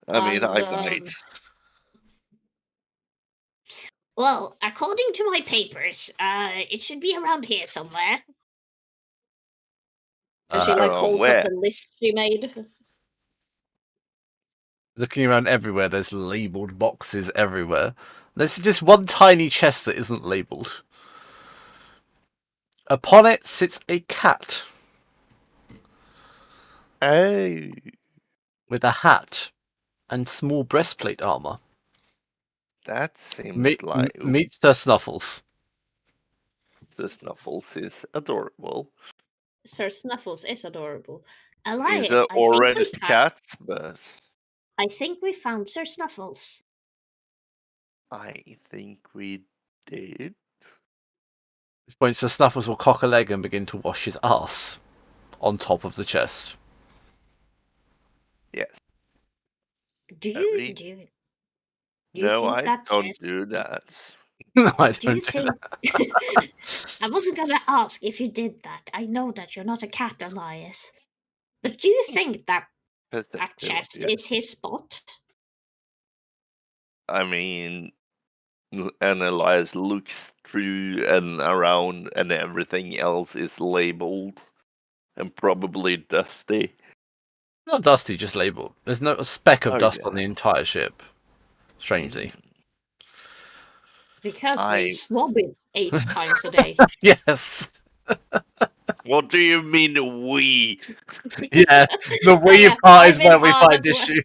I mean, I And, might. Well, according to my papers, it should be around here somewhere. And she holds up the list she made. Looking around everywhere, there's labelled boxes everywhere. There's just one tiny chest that isn't labelled. Upon it sits a cat. Oh. With a hat and small breastplate armor. That seems like... Meets Sir Snuffles. Sir Snuffles is adorable. Sir Snuffles is adorable. Elias, He's an orange cat, but... I think we found Sir Snuffles. I think we did. At this point, Sir Snuffles will cock a leg and begin to wash his ass on top of the chest. Yes. Do you think I that don't chest... do that. No, I don't do you think... I wasn't gonna ask if you did that. I know that you're not a cat, Elias. But do you think that chest is his spot? I mean, and Elias looks through and around, and everything else is labeled and probably dusty. Not dusty, just labelled. There's no a speck of dust on the entire ship. Strangely. Because we swab it 8 times a day. Yes. What do you mean we? Yeah, the we part is where we find issue.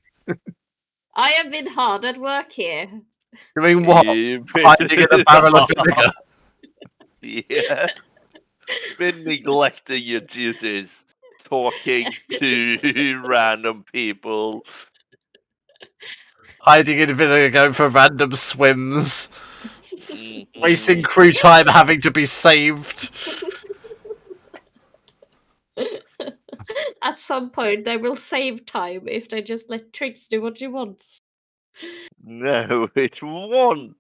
I have been hard at work here. You mean what? Hiding in a barrel of vinegar. Yeah. Been neglecting your duties. Talking to random people. Hiding in vinegar, going for random swims. Wasting crew time having to be saved. At some point, they will save time if they just let Trix do what she wants. No, it won't.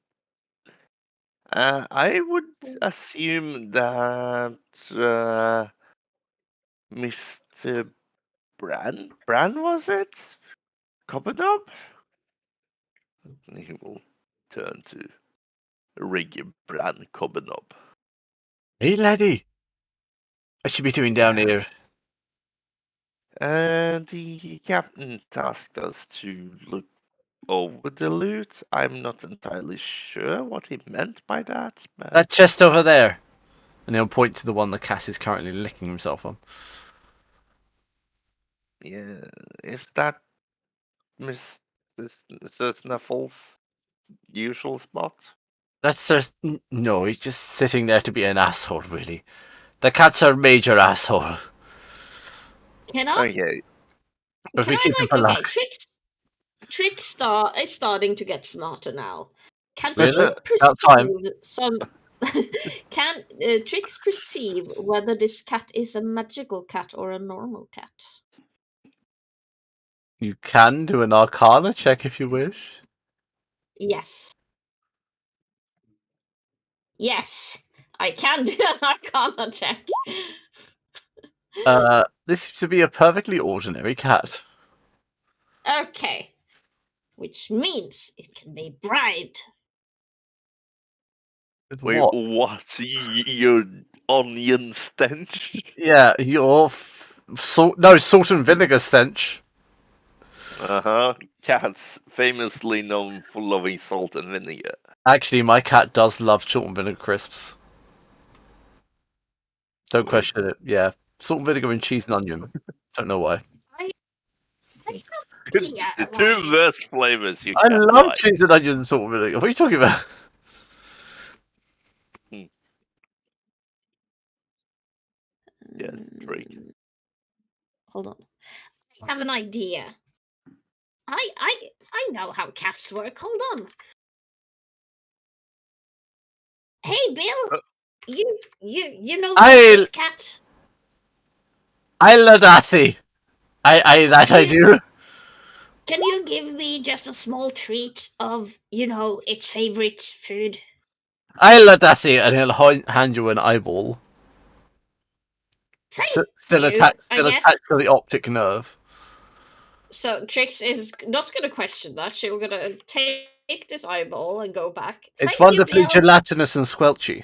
I would assume that Mr. Bran? Bran was it? Coppernob? And he will turn to Riggy Bran Coppernob. Hey, laddie. What should be doing down Yes. here? And the captain tasked us to look over the loot. I'm not entirely sure what he meant by that, but That chest over there. And he'll point to the one the cat is currently licking himself on. yeah, is that Mr. Snuffle's usual spot? That's just... No, he's just sitting there to be an asshole, really. The cat's a major asshole. Can I? Okay, But we Can keep I him for like? Okay, luck. Trix is starting to get smarter now. Can Really? she About time. perceive some? Can Trix perceive whether this cat is a magical cat or a normal cat? You can do an arcana check if you wish. Yes. Yes, I can do an arcana check. This seems to be a perfectly ordinary cat. Okay. Which means it can be bribed. With wait, what? what? Your onion stench? Yeah, your salt and vinegar stench. Uh-huh. Cats famously known for loving salt and vinegar. Actually, my cat does love salt and vinegar crisps. Don't Good. question it. Yeah, salt and vinegar and cheese and onion. Don't know why. I have The idea, two Elias. worst flavors you I can love like. cheese and onion and salt and vinegar. What are you talking about? Yes, Drake. Hold on. I have an idea. I know how cats work. Hold on. Hey, Bill. You know the trick cat? Isla Dassy. I do. Can you give me just a small treat of, its favorite food? Isla Dassy, and he'll hand you an eyeball. Thank Still you, attached, I still guess. attached to the optic nerve. So Trix is not going to question that. She's going to take this eyeball and go back. It's Thank you, wonderfully Bill. gelatinous and squelchy.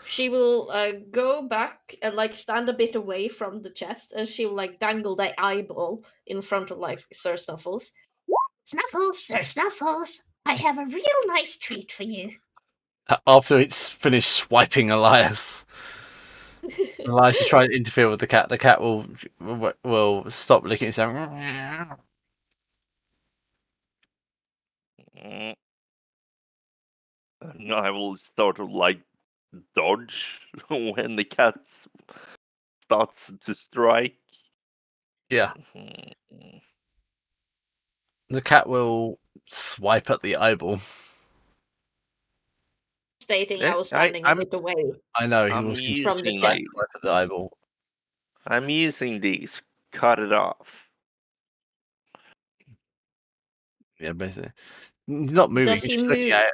She will go back and stand a bit away from the chest, and she will dangle the eyeball in front of Sir Snuffles. Snuffles, Sir Snuffles, I have a real nice treat for you. After it's finished swiping Elias. Elias is trying to interfere with the cat. The cat will stop licking its own. And I will sort of dodge when the cat starts to strike. Yeah. Mhm. The cat will swipe at the eyeball. Stating I was standing a bit away. I know, he I'm was from the using chest. swipe at the eyeball. I'm using these. Cut it off. Yeah, basically. He's not moving, Does he's he just looking move? at it.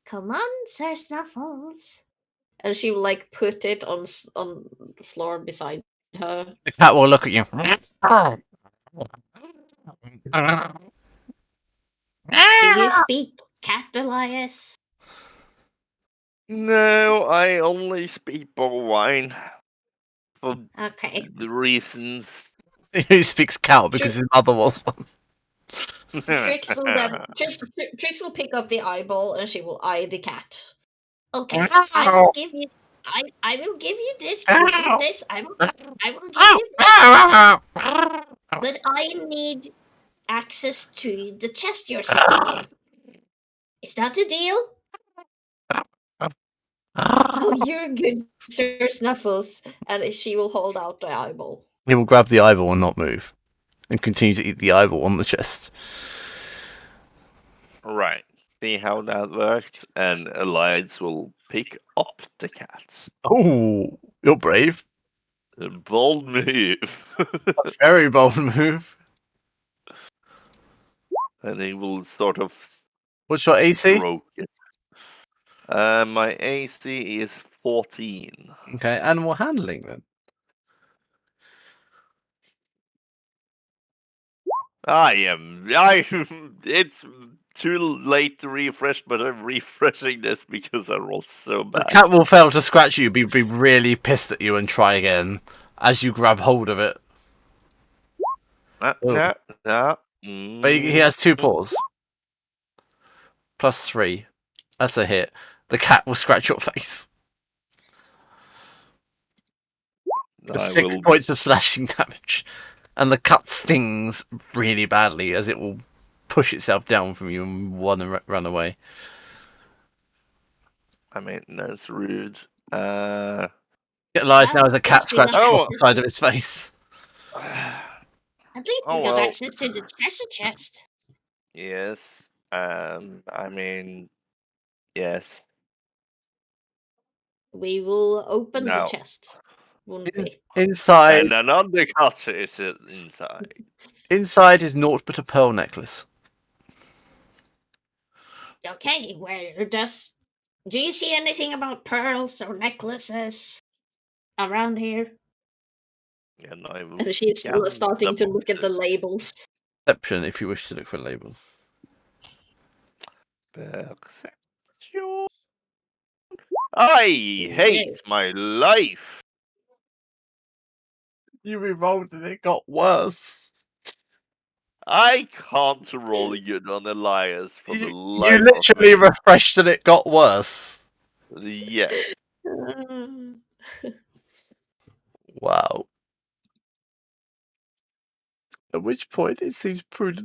Come on, Sir Snuffles. And she will put it on the floor beside her. The cat will look at you. Do you speak cat, Elias? No, I only speak bovine for Okay. the reasons. He speaks cow because his mother was one. Trix will pick up the eyeball and she will eye the cat. Okay, I will give you. I will give you this. You eat this. I will give you this. But I need access to the chest you're sitting in. Is that a deal? Oh, you're good, Sir Snuffles. And she will hold out the eyeball. He will grab the eyeball and not move, and continue to eat the eyeball on the chest. Right. See how that worked, and Elias will pick up the cat. Oh, you're brave. A bold move. A very bold move. And he will sort of What's your AC? stroke it. My AC is 14. Okay, animal handling then. It's too late to refresh, but I'm refreshing this because I rolled so The bad. cat will fail to scratch you, be really pissed at you, and try again as you grab hold of it. No. But he has 2 paws. +3. That's a hit. The cat will scratch your face. The 6 points of slashing damage. And the cut stings really badly as it will push itself down from you and want to run away. I mean, that's rude. It lies now as a cat scratching off the side of its face. At least we got access to the treasure chest. Yes. I mean, yes. We will open the chest, won't we? Inside. And another cat is inside. Inside is naught but a pearl necklace. Okay, do you see anything about pearls or necklaces around here? And I will And she's starting to look at the labels. Perception, if you wish to look for labels. Perception. I hate my life. You re-rolled and it got worse. I can't roll good on Elias for the life You literally of me. refreshed and it got worse. Yes. Wow. At which point it seems prudent